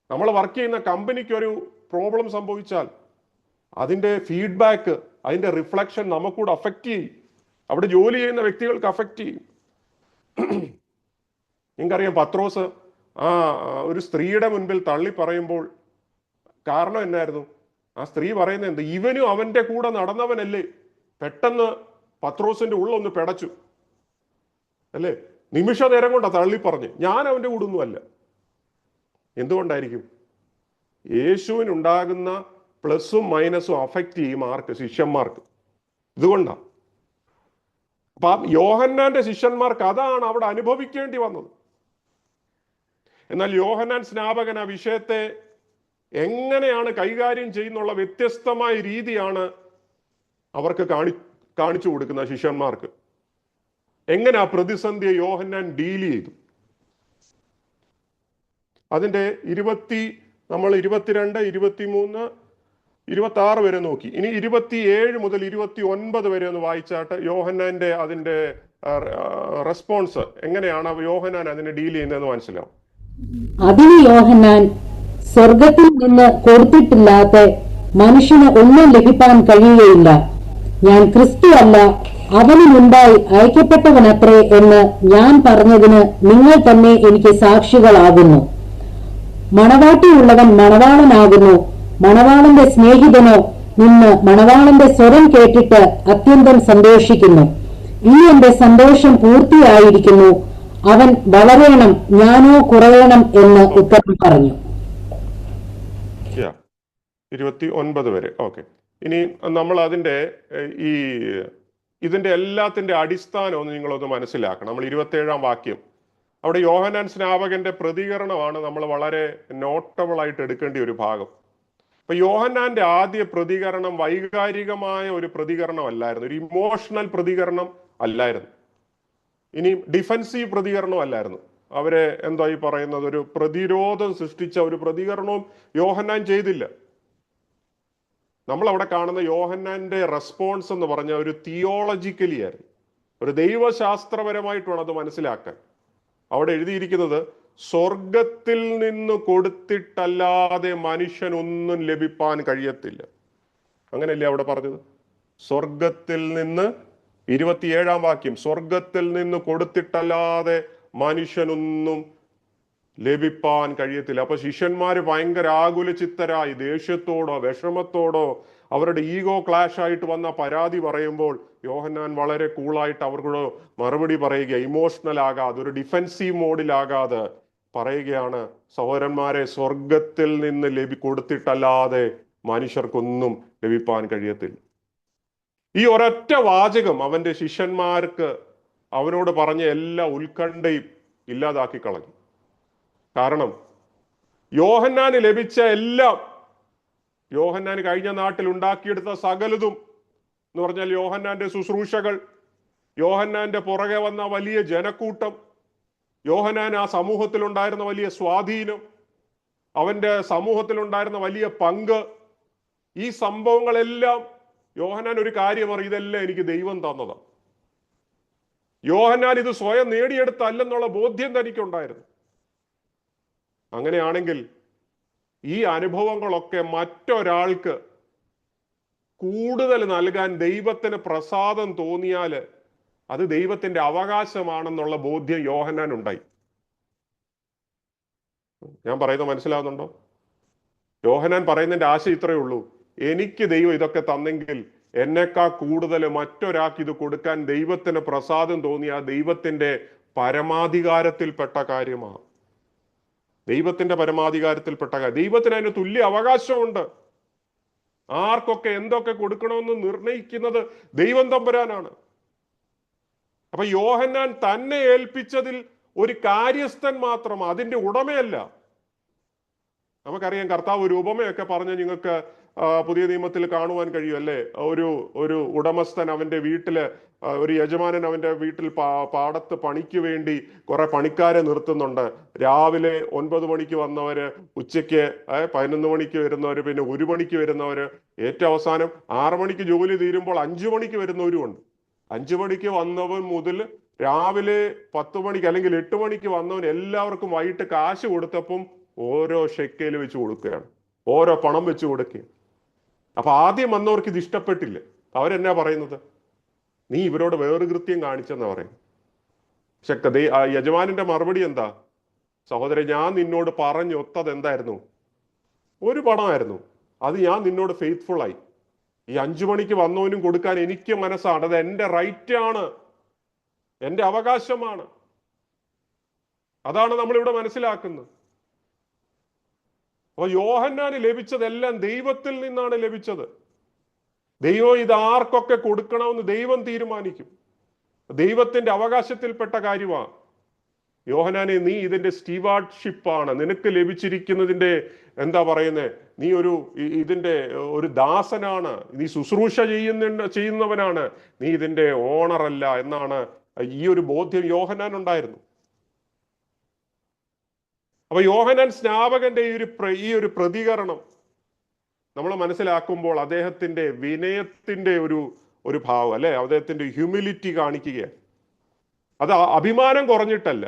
നമ്മൾ വർക്ക് ചെയ്യുന്ന കമ്പനിക്ക് ഒരു പ്രോബ്ലം സംഭവിച്ചാൽ അതിൻ്റെ ഫീഡ്ബാക്ക്, അതിൻ്റെ റിഫ്ലക്ഷൻ നമുക്കൂടെ അഫക്റ്റ് ചെയ്യും. അവിടെ ജോലി ചെയ്യുന്ന വ്യക്തികൾക്ക് അഫക്റ്റ് ചെയ്യും. നിങ്ങൾക്കറിയാം, പത്രോസ് ഒരു സ്ത്രീയുടെ മുൻപിൽ തള്ളി പറയുമ്പോൾ കാരണം എന്നായിരുന്നു? ആ സ്ത്രീ പറയുന്നത് എന്ത്? ഇവനും അവന്റെ കൂടെ നടന്നവനല്ലേ. പെട്ടെന്ന് പത്രോസിന്റെ ഉള്ളൊന്ന് പെടച്ചു, അല്ലേ? നിമിഷ നേരം കൊണ്ടാ തള്ളി പറഞ്ഞ്, ഞാൻ അവന്റെ കൂടെ ഒന്നുമല്ല. എന്തുകൊണ്ടായിരിക്കും? യേശുവിനുണ്ടാകുന്ന പ്ലസും മൈനസും അഫക്റ്റ് ചെയ്യും ആർക്ക്? ശിഷ്യന്മാർക്ക്. ഇതുകൊണ്ടാണ്. അപ്പൊ യോഹന്നാന്റെ ശിഷ്യന്മാർക്ക് അതാണ് അവിടെ അനുഭവിക്കേണ്ടി വന്നത്. എന്നാൽ യോഹന്നാൻ സ്നാപകൻ ആ വിഷയത്തെ എങ്ങനെയാണ് കൈകാര്യം ചെയ്യുന്നുള്ള വ്യത്യസ്തമായ രീതിയാണ് അവർക്ക് കാണിച്ചു കൊടുക്കുന്ന ശിഷ്യന്മാർക്ക്. എങ്ങനെ ആ പ്രതിസന്ധിയെ യോഹന്നാൻ ഡീൽ ചെയ്തു? അതിന്റെ 22, 23, 26 വരെ നോക്കി. ഇനി 27 മുതൽ 29 വരെ ഒന്ന് വായിച്ചാട്ട് യോഹന്നാന്റെ അതിന്റെ റെസ്പോൺസ് എങ്ങനെയാണ് യോഹന്നാൻ അതിനെ ഡീൽ ചെയ്യുന്നതെന്ന് മനസ്സിലാവും. അതിന് യോഹന്നാൻ, സ്വർഗത്തിൽ നിന്ന് കൊടുത്തിട്ടില്ലാത്ത മനുഷ്യന് ഒന്നും ലഭിക്കാൻ കഴിയുകയില്ല. ഞാൻ ക്രിസ്തു അല്ല, അവന് മുൻപായി അയക്കപ്പെട്ടവനത്രേ എന്ന് ഞാൻ പറഞ്ഞതിന് നിങ്ങൾ തന്നെ എനിക്ക് സാക്ഷികളാകുന്നു. മണവാട്ടിയുള്ളവൻ മണവാളനാകുന്നു. മണവാളന്റെ സ്നേഹിതനോ നിന്ന് മണവാളന്റെ സ്വരം കേട്ടിട്ട് അത്യന്തം സന്തോഷിക്കുന്നു. ഈ എന്റെ സന്തോഷം പൂർത്തിയായിരിക്കുന്നു. അവൻ വളരേണം, ഞാനോ കുറയണം എന്ന് ഉത്തരം പറഞ്ഞു. 29 വരെ. ഓക്കെ. ഇനി നമ്മൾ അതിന്റെ ഇതിന്റെ എല്ലാത്തിന്റെ അടിസ്ഥാനം ഒന്ന് നിങ്ങളൊന്ന് മനസ്സിലാക്കണം. നമ്മൾ 27-ാം വാക്യം, അവിടെ യോഹന്നാൻ സ്നാപകന്റെ പ്രതികരണമാണ് നമ്മൾ വളരെ നോട്ടബിൾ ആയിട്ട് എടുക്കേണ്ട ഒരു ഭാഗം. അപ്പൊ യോഹന്നാന്റെ ആദ്യ പ്രതികരണം വൈകാരികമായ ഒരു പ്രതികരണം അല്ലായിരുന്നു, ഒരു ഇമോഷണൽ പ്രതികരണം അല്ലായിരുന്നു. ഇനി ഡിഫൻസീവ് പ്രതികരണമല്ലായിരുന്നു. അവരെ എന്താ ഈ പറയുന്നത്, ഒരു പ്രതിരോധം സൃഷ്ടിച്ച ഒരു പ്രതികരണവും യോഹന്നാൻ ചെയ്തില്ല. നമ്മൾ അവിടെ കാണുന്ന യോഹന്നാന്റെ റെസ്പോൺസ് എന്ന് പറഞ്ഞ ഒരു തിയോളജിക്കലി ആയിരുന്നു, ഒരു ദൈവശാസ്ത്രപരമായിട്ടാണ് അത് മനസ്സിലാക്കാൻ. അവിടെ എഴുതിയിരിക്കുന്നത് സ്വർഗത്തിൽ നിന്ന് കൊടുത്തിട്ടല്ലാതെ മനുഷ്യനൊന്നും ലഭിപ്പാൻ കഴിയത്തില്ല. അങ്ങനെയല്ലേ അവിടെ പറഞ്ഞത്? സ്വർഗത്തിൽ നിന്ന് 27-ാം വാക്യം, സ്വർഗത്തിൽ നിന്ന് കൊടുത്തിട്ടല്ലാതെ മനുഷ്യനൊന്നും ലഭിപ്പാൻ കഴിയത്തില്ല. അപ്പൊ ശിഷ്യന്മാര് ഭയങ്കര ആകുല ചിത്തരായി, ദേഷ്യത്തോടോ വിഷമത്തോടോ അവരുടെ ഈഗോ ക്ലാഷ് ആയിട്ട് വന്ന പരാതി പറയുമ്പോൾ യോഹന്നാൻ വളരെ കൂളായിട്ട് അവർക്ക് മറുപടി പറയുക, ഇമോഷണൽ ആകാതെ, ഒരു ഡിഫെൻസീവ് മോഡിലാകാതെ പറയുകയാണ്, സഹോദരന്മാരെ, സ്വർഗത്തിൽ നിന്ന് കൊടുത്തിട്ടല്ലാതെ മനുഷ്യർക്കൊന്നും ലഭിപ്പാൻ കഴിയത്തില്ല. ഈ ഒരൊറ്റ വാചകം അവന്റെ ശിഷ്യന്മാർക്ക് അവനോട് പറഞ്ഞ എല്ലാ ഉത്കണ്ഠയും ഇല്ലാതാക്കി കളഞ്ഞു. കാരണം യോഹന്നാന് ലഭിച്ച എല്ലാം, യോഹന്നാൻ കഴിഞ്ഞ നാട്ടിൽ ഉണ്ടാക്കിയെടുത്ത സകലതും എന്ന് പറഞ്ഞാൽ യോഹന്നാന്റെ ശുശ്രൂഷകൾ, യോഹന്നാന്റെ പുറകെ വന്ന വലിയ ജനക്കൂട്ടം, യോഹന്നാൻ ആ സമൂഹത്തിലുണ്ടായിരുന്ന വലിയ സ്വാധീനം, അവന്റെ സമൂഹത്തിലുണ്ടായിരുന്ന വലിയ പങ്ക്, ഈ സംഭവങ്ങളെല്ലാം യോഹന്നാൻ ഒരു കാര്യം അറിയും, ഇതെല്ലാം എനിക്ക് ദൈവം തന്നതാണ്. യോഹന്നാൻ ഇത് സ്വയം നേടിയെടുത്തല്ലെന്നുള്ള ബോധ്യം തനിക്കുണ്ടായിരുന്നു. അങ്ങനെയാണെങ്കിൽ ഈ അനുഭവങ്ങളൊക്കെ മറ്റൊരാൾക്ക് കൂടുതൽ നൽകാൻ ദൈവത്തിന് പ്രസാദം തോന്നിയാൽ അത് ദൈവത്തിന്റെ അവകാശമാണെന്നുള്ള ബോധ്യം യോഹന്നാൻ ഉണ്ടായി. ഞാൻ പറയുന്നത് മനസ്സിലാവുന്നുണ്ടോ? യോഹന്നാൻ പറയുന്നതിന്റെ ആശയം ഇത്രയേ ഉള്ളൂ, എനിക്ക് ദൈവം ഇതൊക്കെ തന്നെങ്കിൽ എന്നെക്കാൾ കൂടുതൽ മറ്റൊരാൾക്ക് ഇത് കൊടുക്കാൻ ദൈവത്തിന് പ്രസാദം തോന്നിയ ദൈവത്തിന്റെ പരമാധികാരത്തിൽപ്പെട്ട കാര്യമാണ്. ദൈവത്തിന്റെ പരമാധികാരത്തിൽപ്പെട്ട കാര്യം. ദൈവത്തിന് അതിന് തുല്യ അവകാശമുണ്ട്. ആർക്കൊക്കെ എന്തൊക്കെ കൊടുക്കണമെന്ന് നിർണയിക്കുന്നത് ദൈവം തമ്പുരാനാണ്. അപ്പൊ യോഹന്നാൻ തന്നെ ഏൽപ്പിച്ചതിൽ ഒരു കാര്യസ്ഥൻ മാത്രം, അതിന്റെ ഉടമയല്ല. നമുക്കറിയാം, കർത്താവ് ഒരു ഉപമയൊക്കെ പറഞ്ഞ് നിങ്ങൾക്ക് പുതിയ നിയമത്തിൽ കാണുവാൻ കഴിയും അല്ലേ? ഒരു ഉടമസ്ഥൻ അവന്റെ വീട്ടില്, ഒരു യജമാനൻ അവന്റെ വീട്ടിൽ പാടത്ത് പണിക്ക് വേണ്ടി കുറെ പണിക്കാരെ നിർത്തുന്നുണ്ട്. രാവിലെ 9 മണിക്ക് വന്നവര്, ഉച്ചയ്ക്ക് 11 മണിക്ക് വരുന്നവര്, പിന്നെ 1 മണിക്ക് വരുന്നവര്, ഏറ്റവും അവസാനം 6 മണിക്ക് ജോലി തീരുമ്പോൾ 5 മണിക്ക് വരുന്നവരുമുണ്ട്. 5 മണിക്ക് വന്നവൻ മുതൽ രാവിലെ 10 മണിക്ക് അല്ലെങ്കിൽ 8 മണിക്ക് വന്നവൻ എല്ലാവർക്കും വൈകിട്ട് കാശ് കൊടുത്തപ്പം ഓരോ ഷെക്കേൽ വെച്ച് കൊടുക്കുകയാണ്, ഓരോ പണം വെച്ച് കൊടുക്കുക. അപ്പൊ ആദ്യം വന്നവർക്ക് ഇത് ഇഷ്ടപ്പെട്ടില്ല. അവരെന്നാ പറയുന്നത്? നീ ഇവരോട് വേറെ കൃത്യം കാണിച്ചെന്നാ പറയും. പക്ഷെ യജമാനന്റെ മറുപടി എന്താ? സഹോദരൻ, ഞാൻ നിന്നോട് പറഞ്ഞൊത്തത് എന്തായിരുന്നു? ഒരു പണമായിരുന്നു. അത് ഞാൻ നിന്നോട് ഫെയ്ത്ത്ഫുൾ ആയി. ഈ 5 മണിക്ക് വന്നവനും കൊടുക്കാൻ എനിക്ക് മനസ്സാണ്. അത് എൻ്റെ റൈറ്റ് ആണ്, എൻ്റെ അവകാശമാണ്. അതാണ് നമ്മളിവിടെ മനസ്സിലാക്കുന്നത്. അപ്പൊ യോഹന്നാന് ലഭിച്ചതെല്ലാം ദൈവത്തിൽ നിന്നാണ് ലഭിച്ചത്. ദൈവം ഇത് ആർക്കൊക്കെ കൊടുക്കണമെന്ന് ദൈവം തീരുമാനിക്കും. ദൈവത്തിന്റെ അവകാശത്തിൽപ്പെട്ട കാര്യമാണ്. യോഹന്നാനെ, നീ ഇതിന്റെ സ്റ്റീവാർഡ്ഷിപ്പാണ്, നിനക്ക് ലഭിച്ചിരിക്കുന്നതിന്റെ എന്താ പറയുന്നത്, നീ ഇതിന്റെ ഒരു ദാസനാണ്, നീ ശുശ്രൂഷ ചെയ്യുന്നവനാണ്, നീ ഇതിന്റെ ഓണർ അല്ല എന്നാണ് ഈ ഒരു ബോധ്യം യോഹന്നാൻ ഉണ്ടായിരുന്നു. അപ്പൊ യോഹന്നാൻ സ്നാപകന്റെ ഈ ഒരു പ്രതികരണം നമ്മൾ മനസ്സിലാക്കുമ്പോൾ അദ്ദേഹത്തിന്റെ വിനയത്തിന്റെ ഒരു ഭാവം അല്ലെ, അദ്ദേഹത്തിന്റെ ഹ്യൂമിലിറ്റി കാണിക്കുകയാണ്. അത് അഭിമാനം കുറഞ്ഞിട്ടല്ല,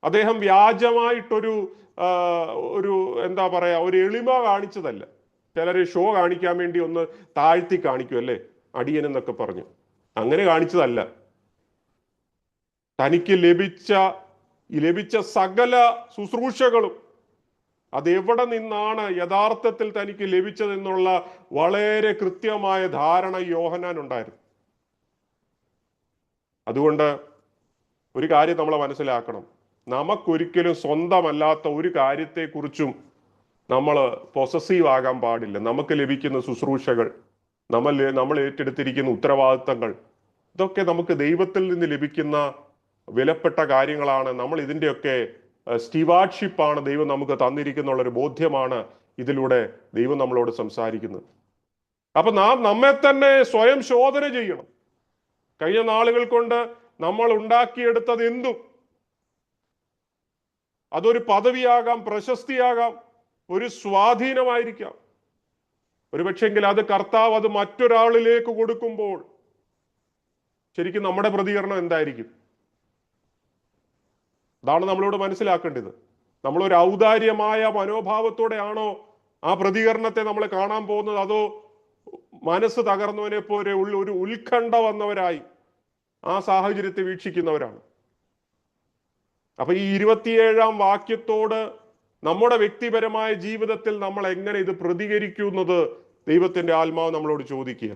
അദ്ദേഹം വ്യാജമായിട്ടൊരു എന്താ പറയാ, ഒരു എളിമ കാണിച്ചതല്ല. ചിലര് ഷോ കാണിക്കാൻ വേണ്ടി ഒന്ന് താഴ്ത്തി കാണിക്കും അല്ലേ, അടിയൻ എന്നൊക്കെ പറഞ്ഞു, അങ്ങനെ കാണിച്ചതല്ല. തനിക്ക് ലഭിച്ച സകല ശുശ്രൂഷകളും അതെവിടെ നിന്നാണ് യഥാർത്ഥത്തിൽ തനിക്ക് ലഭിച്ചതെന്നുള്ള വളരെ കൃത്യമായ ധാരണ യോഹന്നാൻ ഉണ്ടായിരുന്നു. അതുകൊണ്ട് ഒരു കാര്യം നമ്മൾ മനസ്സിലാക്കണം, നമുക്കൊരിക്കലും സ്വന്തമല്ലാത്ത ഒരു കാര്യത്തെക്കുറിച്ചും നമ്മൾ പൊസസീവ് ആകാൻ പാടില്ല. നമുക്ക് ലഭിക്കുന്ന ശുശ്രൂഷകൾ, നമ്മൾ ഏറ്റെടുത്തിരിക്കുന്ന ഉത്തരവാദിത്തങ്ങൾ, ഇതൊക്കെ നമുക്ക് ദൈവത്തിൽ നിന്ന് ലഭിക്കുന്ന വിലപ്പെട്ട കാര്യങ്ങളാണ്. നമ്മൾ ഇതിൻ്റെയൊക്കെ സ്റ്റീവാർഡ്ഷിപ്പാണ് ദൈവം നമുക്ക് തന്നിരിക്കുന്നുള്ളൊരു ബോധ്യമാണ് ഇതിലൂടെ ദൈവം നമ്മളോട് സംസാരിക്കുന്നത്. അപ്പൊ നാം നമ്മെ തന്നെ സ്വയം ശോധന ചെയ്യണം. കഴിഞ്ഞ നാളുകൾ കൊണ്ട് നമ്മൾ ഉണ്ടാക്കിയെടുത്തത് എന്തും, അതൊരു പദവിയാകാം, പ്രശസ്തിയാകാം, ഒരു സ്വാധീനമായിരിക്കാം, ഒരുപക്ഷെങ്കിൽ അത് കർത്താവ് അത് മറ്റൊരാളിലേക്ക് കൊടുക്കുമ്പോൾ ശരിക്കും നമ്മുടെ പ്രതികരണം എന്തായിരിക്കും? അതാണ് നമ്മളോട് മനസ്സിലാക്കേണ്ടത്. നമ്മളൊരു ഔദാര്യമായ മനോഭാവത്തോടെയാണോ ആ പ്രതികരണത്തെ നമ്മൾ കാണാൻ പോകുന്നത്, അതോ മനസ്സ് തകർന്നവനെ പോലെ ഒരു ഉത്കണ്ഠ വന്നവരായി ആ സാഹചര്യത്തെ വീക്ഷിക്കുന്നവരാണ്? അപ്പൊ ഈ 27-ാം വാക്യത്തോട് നമ്മുടെ വ്യക്തിപരമായ ജീവിതത്തിൽ നമ്മൾ എങ്ങനെ ഇത് പ്രതികരിക്കുന്നത് ദൈവത്തിന്റെ ആത്മാവ് നമ്മളോട് ചോദിക്കുക.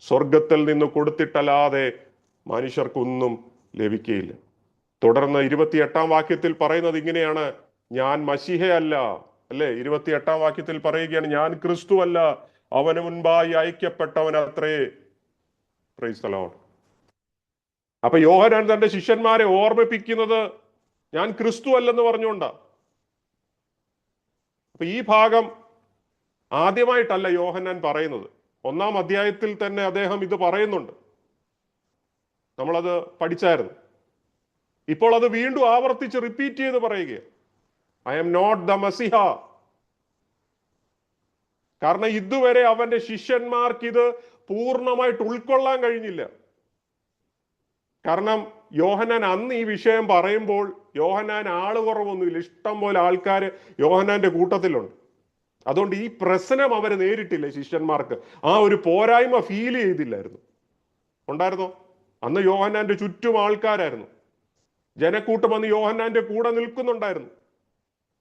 സ്വർഗത്തിൽ നിന്ന് കൊടുത്തിട്ടല്ലാതെ മനുഷ്യർക്കൊന്നും ലഭിക്കുകയില്ല. തുടർന്ന് 28-ാം വാക്യത്തിൽ പറയുന്നത് ഇങ്ങനെയാണ്, ഞാൻ മശിഹയല്ല, അല്ലെ? 28-ാം വാക്യത്തിൽ പറയുകയാണ്, ഞാൻ ക്രിസ്തു അല്ല, അവന് മുൻപായി അയക്കപ്പെട്ടവൻ അത്രേ. Price the Lord. അപ്പൊ യോഹന്നാൻ തന്റെ ശിഷ്യന്മാരെ ഓർമ്മിപ്പിക്കുന്നത് ഞാൻ ക്രിസ്തു അല്ലെന്ന് പറഞ്ഞുകൊണ്ടാ. അപ്പൊ ഈ ഭാഗം ആദ്യമായിട്ടല്ല യോഹന്നാൻ പറയുന്നത്. 1-ാം അധ്യായത്തിൽ തന്നെ അദ്ദേഹം ഇത് പറയുന്നുണ്ട്, നമ്മളത് പഠിച്ചായിരുന്നു. ഇപ്പോൾ അത് വീണ്ടും ആവർത്തിച്ച് റിപ്പീറ്റ് ചെയ്ത് പറയുകയാണ്, I am not the Maseeha. കാരണം ഇതുവരെ അവന്റെ ശിഷ്യന്മാർക്ക് ഇത് പൂർണ്ണമായിട്ട് ഉൾക്കൊള്ളാൻ കഴിഞ്ഞില്ല. കാരണം യോഹന്നാൻ അന്ന് ഈ വിഷയം പറയുമ്പോൾ യോഹന്നാൻ ആള് കുറവൊന്നുമില്ല, ഇഷ്ടം പോലെ ആൾക്കാർ യോഹന്നാന്റെ കൂട്ടത്തിലുണ്ട്. അതുകൊണ്ട് ഈ പ്രശ്നം അവർ നേരിട്ടില്ല. ശിഷ്യന്മാർക്ക് ആ ഒരു പോരായ്മ ഫീൽ ചെയ്തില്ലായിരുന്നു. ഉണ്ടായിരുന്നോ? അന്ന് യോഹന്നാന്റെ ചുറ്റും ആൾക്കാരായിരുന്നു, ജനക്കൂട്ടം അന്ന് യോഹന്നാന്റെ കൂടെ നിൽക്കുന്നുണ്ടായിരുന്നു.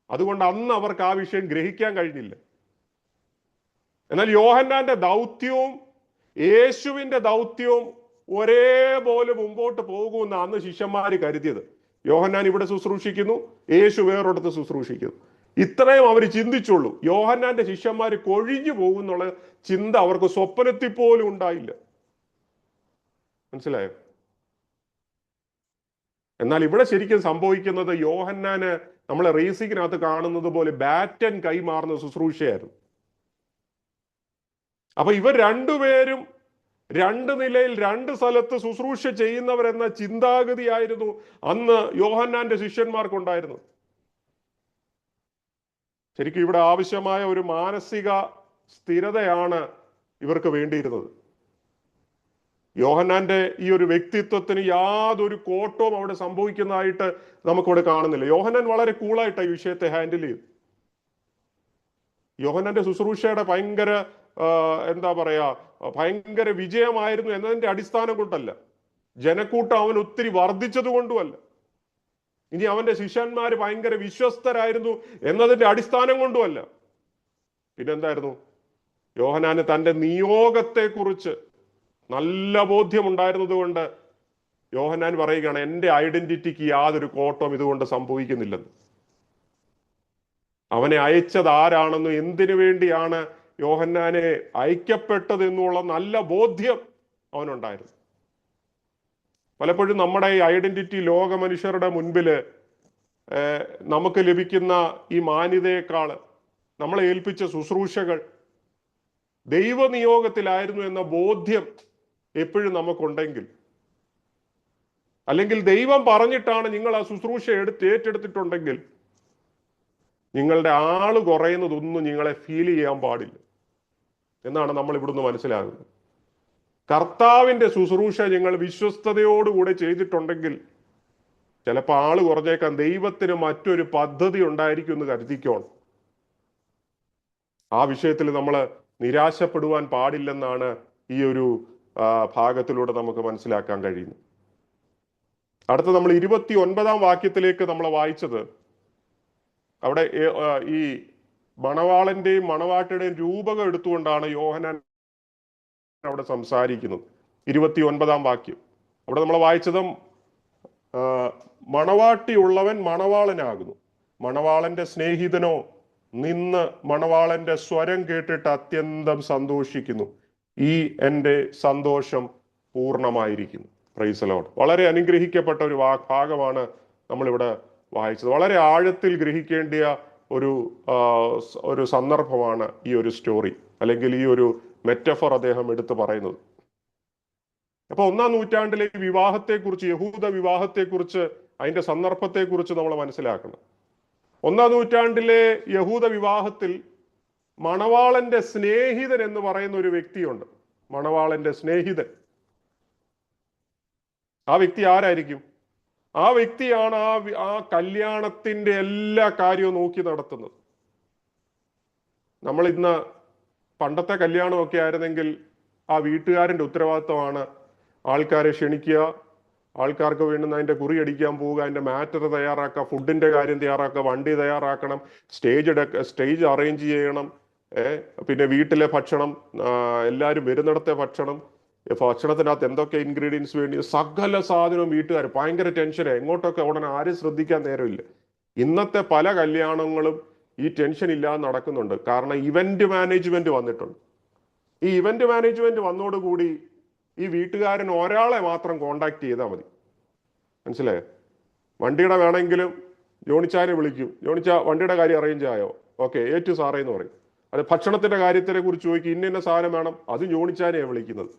അതുകൊണ്ട് അന്ന് അവർക്ക് ആ വിഷയം ഗ്രഹിക്കാൻ കഴിഞ്ഞില്ല. എന്നാൽ യോഹന്നാന്റെ ദൗത്യവും യേശുവിന്റെ ദൗത്യവും ഒരേപോലെ മുമ്പോട്ട് പോകുമെന്ന് അന്ന് ശിഷ്യന്മാർ കരുതിയത്. യോഹന്നാൻ ഇവിടെ ശുശ്രൂഷിക്കുന്നു, യേശു വേറൊരിടത്ത് ശുശ്രൂഷിക്കുന്നു. ഇത്രയും അവർ ചിന്തിച്ചുള്ളൂ. യോഹന്നാന്റെ ശിഷ്യന്മാർ കൊഴിഞ്ഞു പോകുന്നുള്ള ചിന്ത അവർക്ക് സ്വപ്നത്തിൽ പോലും ഉണ്ടായില്ല. മനസ്സിലായോ? എന്നാൽ ഇവിടെ ശരിക്കും സംഭവിക്കുന്നത്, യോഹന്നാന് നമ്മളെ റേസിങ്ങിനകത്ത് കാണുന്നത് പോലെ ബാറ്റൻ കൈമാറുന്ന ശുശ്രൂഷയായിരുന്നു. അപ്പൊ ഇവർ രണ്ടുപേരും രണ്ട് നിലയിൽ രണ്ട് സ്ഥലത്ത് ശുശ്രൂഷ ചെയ്യുന്നവരെന്ന ചിന്താഗതിയായിരുന്നു അന്ന് യോഹന്നാന്റെ ശിഷ്യന്മാർക്കുണ്ടായിരുന്നു. ശരിക്കും ഇവിടെ ആവശ്യമായ ഒരു മാനസിക സ്ഥിരതയാണ് ഇവർക്ക് വേണ്ടിയിരുന്നത്. യോഹന്നാന്റെ ഈ ഒരു വ്യക്തിത്വത്തിന് യാതൊരു കോട്ടവും അവിടെ സംഭവിക്കുന്നതായിട്ട് നമുക്കിവിടെ കാണുന്നില്ല. യോഹന്നാൻ വളരെ കൂളായിട്ട് ഈ വിഷയത്തെ ഹാൻഡിൽ ചെയ്തു. യോഹന്നാന്റെ ശുശ്രൂഷയുടെ ഭയങ്കര വിജയമായിരുന്നു എന്നതിന്റെ അടിസ്ഥാനം കൊണ്ടല്ല, ജനക്കൂട്ടം അവൻ ഒത്തിരി വർദ്ധിച്ചത് കൊണ്ടുമല്ല, ഇനി അവന്റെ ശിഷ്യന്മാര് ഭയങ്കര വിശ്വസ്തരായിരുന്നു എന്നതിന്റെ അടിസ്ഥാനം കൊണ്ടുമല്ല. പിന്നെന്തായിരുന്നു? യോഹന്നാന് തന്റെ നിയോഗത്തെക്കുറിച്ച് നല്ല ബോധ്യമുണ്ടായിരുന്നത് കൊണ്ട് യോഹന്നാൻ പറയുകയാണ്, എൻ്റെ ഐഡന്റിറ്റിക്ക് യാതൊരു കോട്ടവും ഇതുകൊണ്ട് സംഭവിക്കുന്നില്ലെന്ന്. അവനെ അയച്ചത് ആരാണെന്നും എന്തിനു വേണ്ടിയാണ് യോഹന്നാനെ അയക്കപ്പെട്ടത് എന്നുള്ള നല്ല ബോധ്യം അവനുണ്ടായിരുന്നു. പലപ്പോഴും നമ്മുടെ ഈ ഐഡന്റിറ്റി ലോക മനുഷ്യരുടെ മുൻപില് നമുക്ക് ലഭിക്കുന്ന ഈ മാന്യതയേക്കാൾ നമ്മളെ ഏൽപ്പിച്ച ശുശ്രൂഷകൾ ദൈവനിയോഗത്തിലായിരുന്നു എന്ന ബോധ്യം എപ്പോഴും നമുക്കുണ്ടെങ്കിൽ, അല്ലെങ്കിൽ ദൈവം പറഞ്ഞിട്ടാണ് നിങ്ങൾ ആ ശുശ്രൂഷ ഏറ്റെടുത്തിട്ടുണ്ടെങ്കിൽ, നിങ്ങളുടെ ആള് കുറയുന്നതൊന്നും നിങ്ങളെ ഫീൽ ചെയ്യാൻ പാടില്ല എന്നാണ് നമ്മൾ ഇവിടുന്ന് മനസ്സിലാകുന്നത്. കർത്താവിന്റെ ശുശ്രൂഷ നിങ്ങൾ വിശ്വസ്തയോടുകൂടെ ചെയ്തിട്ടുണ്ടെങ്കിൽ ചിലപ്പോൾ ആള് കുറഞ്ഞേക്കാൻ, ദൈവത്തിന് മറ്റൊരു പദ്ധതി ഉണ്ടായിരിക്കും എന്ന് കരുതിക്കോണം. ആ വിഷയത്തിൽ നമ്മൾ നിരാശപ്പെടുവാൻ പാടില്ലെന്നാണ് ഈ ഒരു ഭാഗത്തിലൂടെ നമുക്ക് മനസ്സിലാക്കാൻ കഴിയുന്നത്. അടുത്ത നമ്മൾ 29-ാം വാക്യത്തിലേക്ക് നമ്മൾ വായിച്ചത്, അവിടെ ഈ മണവാളന്റെയും മണവാട്ടിയുടെയും രൂപകം എടുത്തുകൊണ്ടാണ് യോഹന്നാൻ അവിടെ സംസാരിക്കുന്നത്. 29-ാം വാക്യം അവിടെ നമ്മൾ വായിച്ചതും, മണവാട്ടിയുള്ളവൻ മണവാളനാകുന്നു, മണവാളന്റെ സ്നേഹിതനോ നിന്ന് മണവാളന്റെ സ്വരം കേട്ടിട്ട് അത്യന്തം സന്തോഷിക്കുന്നു, ഈ എൻ്റെ സന്തോഷം പൂർണ്ണമായിരിക്കുന്നു. Price the Lord. വളരെ അനുഗ്രഹിക്കപ്പെട്ട ഒരു ഭാഗമാണ് നമ്മളിവിടെ വായിച്ചത്. വളരെ ആഴത്തിൽ ഗ്രഹിക്കേണ്ടിയ ഒരു സന്ദർഭമാണ് ഈ ഒരു സ്റ്റോറി, അല്ലെങ്കിൽ ഈ ഒരു മെറ്റഫർ അദ്ദേഹം എടുത്തു പറയുന്നത്. അപ്പൊ 1-ാം നൂറ്റാണ്ടിലെ വിവാഹത്തെക്കുറിച്ച്, യഹൂദ വിവാഹത്തെക്കുറിച്ച്, അതിന്റെ സന്ദർഭത്തെക്കുറിച്ച് നമ്മൾ മനസ്സിലാക്കണം. 1-ാം നൂറ്റാണ്ടിലെ യഹൂദ വിവാഹത്തിൽ മണവാളന്റെ സ്നേഹിതൻ എന്ന് പറയുന്ന ഒരു വ്യക്തിയുണ്ട്. മണവാളന്റെ സ്നേഹിതൻ. ആ വ്യക്തി ആരായിരിക്കും? ആ വ്യക്തിയാണ് ആ കല്യാണത്തിന്റെ എല്ലാ കാര്യവും നോക്കി നടത്തുന്നത്. നമ്മൾ ഇന്ന് പണ്ടത്തെ കല്യാണമൊക്കെ ആയിരുന്നെങ്കിൽ ആ വീട്ടുകാരൻ്റെ ഉത്തരവാദിത്വമാണ് ആൾക്കാരെ ക്ഷണിക്കുക, ആൾക്കാർക്ക് വേണ്ടുന്ന അതിൻ്റെ കുറി അടിക്കാൻ പോവുക, അതിൻ്റെ മാറ്റർ തയ്യാറാക്കുക, ഫുഡിൻ്റെ കാര്യം തയ്യാറാക്കുക, വണ്ടി തയ്യാറാക്കണം, സ്റ്റേജ് അറേഞ്ച് ചെയ്യണം, പിന്നെ വീട്ടിലെ ഭക്ഷണം, എല്ലാവരും വരുന്നിടത്തെ ഭക്ഷണം, ഭക്ഷണത്തിനകത്ത് എന്തൊക്കെ ഇൻഗ്രീഡിയൻസ് വേണ്ടി, സകല സാധനവും വീട്ടുകാർ ഭയങ്കര ടെൻഷനാണ്. എങ്ങോട്ടൊക്കെ ഉടനെ ആരും ശ്രദ്ധിക്കാൻ നേരമില്ല. ഇന്നത്തെ പല കല്യാണങ്ങളും ഈ ടെൻഷൻ ഇല്ലാതെ നടക്കുന്നുണ്ട്. കാരണം ഇവന്റ് മാനേജ്മെന്റ് വന്നിട്ടുണ്ട്. ഈ ഇവന്റ് മാനേജ്മെന്റ് വന്നോടുകൂടി ഈ വീട്ടുകാരൻ ഒരാളെ മാത്രം കോണ്ടാക്ട് ചെയ്താൽ മതി. മനസ്സിലായോ? വണ്ടിയുടെ വേണമെങ്കിലും ജോണിച്ചാനെ വിളിക്കും. ജോണിച്ച വണ്ടിയുടെ കാര്യം അറേഞ്ച് ആയോ? ഓക്കെ, ഏറ്റു സാറേ എന്ന് പറയും. അത് ഭക്ഷണത്തിന്റെ കാര്യത്തിനെ കുറിച്ച് ചോദിക്കും, ഇന്ന സാധനം വേണം, അതും ജോണിച്ചാനെയാണ് വിളിക്കുന്നത്.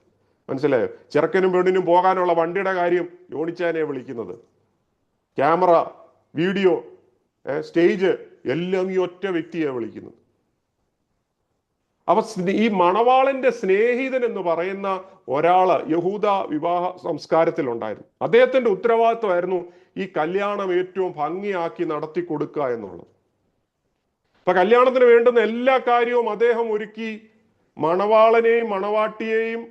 മനസ്സിലായോ? ചെറുക്കനും പെണ്ണിനും പോകാനുള്ള വണ്ടിയുടെ കാര്യം ജോണിച്ചാനെയാണ് വിളിക്കുന്നത്. ക്യാമറ, വീഡിയോ, സ്റ്റേജ് എല്ലാം ഈ ഒറ്റ വ്യക്തിയാണ് വിളിക്കുന്നത്. അപ്പൊ ഈ മണവാളന്റെ സ്നേഹിതൻ എന്ന് പറയുന്ന ഒരാള് യഹൂദ വിവാഹ സംസ്കാരത്തിൽ ഉണ്ടായിരുന്നു. അദ്ദേഹത്തിന്റെ ഉത്തരവാദിത്വമായിരുന്നു ഈ കല്യാണം ഏറ്റവും ഭംഗിയാക്കി നടത്തി കൊടുക്കുക എന്നുള്ളത്. അപ്പൊ കല്യാണത്തിന് വേണ്ടുന്ന എല്ലാ കാര്യവും അദ്ദേഹം ഒരുക്കി മണവാളനെയും മണവാട്ടിയെയും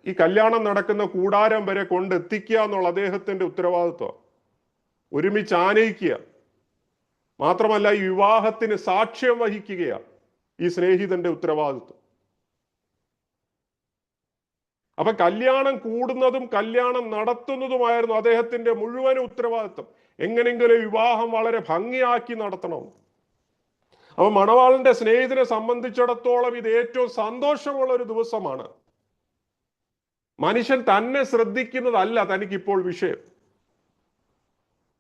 ഈ കല്യാണം നടക്കുന്ന കൂടാരം വരെ കൊണ്ടെത്തിക്കുക എന്നുള്ള അദ്ദേഹത്തിന്റെ ഉത്തരവാദിത്വം. ഒരുമിച്ച് ആനയിക്കുക മാത്രമല്ല, ഈ വിവാഹത്തിന് സാക്ഷ്യം വഹിക്കുകയാണ് ഈ സ്നേഹിതന്റെ ഉത്തരവാദിത്വം. അപ്പൊ കല്യാണം കൂടുന്നതും കല്യാണം നടത്തുന്നതുമായിരുന്നു അദ്ദേഹത്തിന്റെ മുഴുവൻ ഉത്തരവാദിത്വം. എങ്ങനെങ്കിലും വിവാഹം വളരെ ഭംഗിയാക്കി നടത്തണം. അപ്പൊ മണവാളന്റെ സ്നേഹിതനെ സംബന്ധിച്ചിടത്തോളം ഇത് ഏറ്റവും സന്തോഷമുള്ള ഒരു ദിവസമാണ്. മനുഷ്യൻ തന്നെ ശ്രദ്ധിക്കുന്നതല്ല തനിക്കിപ്പോൾ വിഷയം.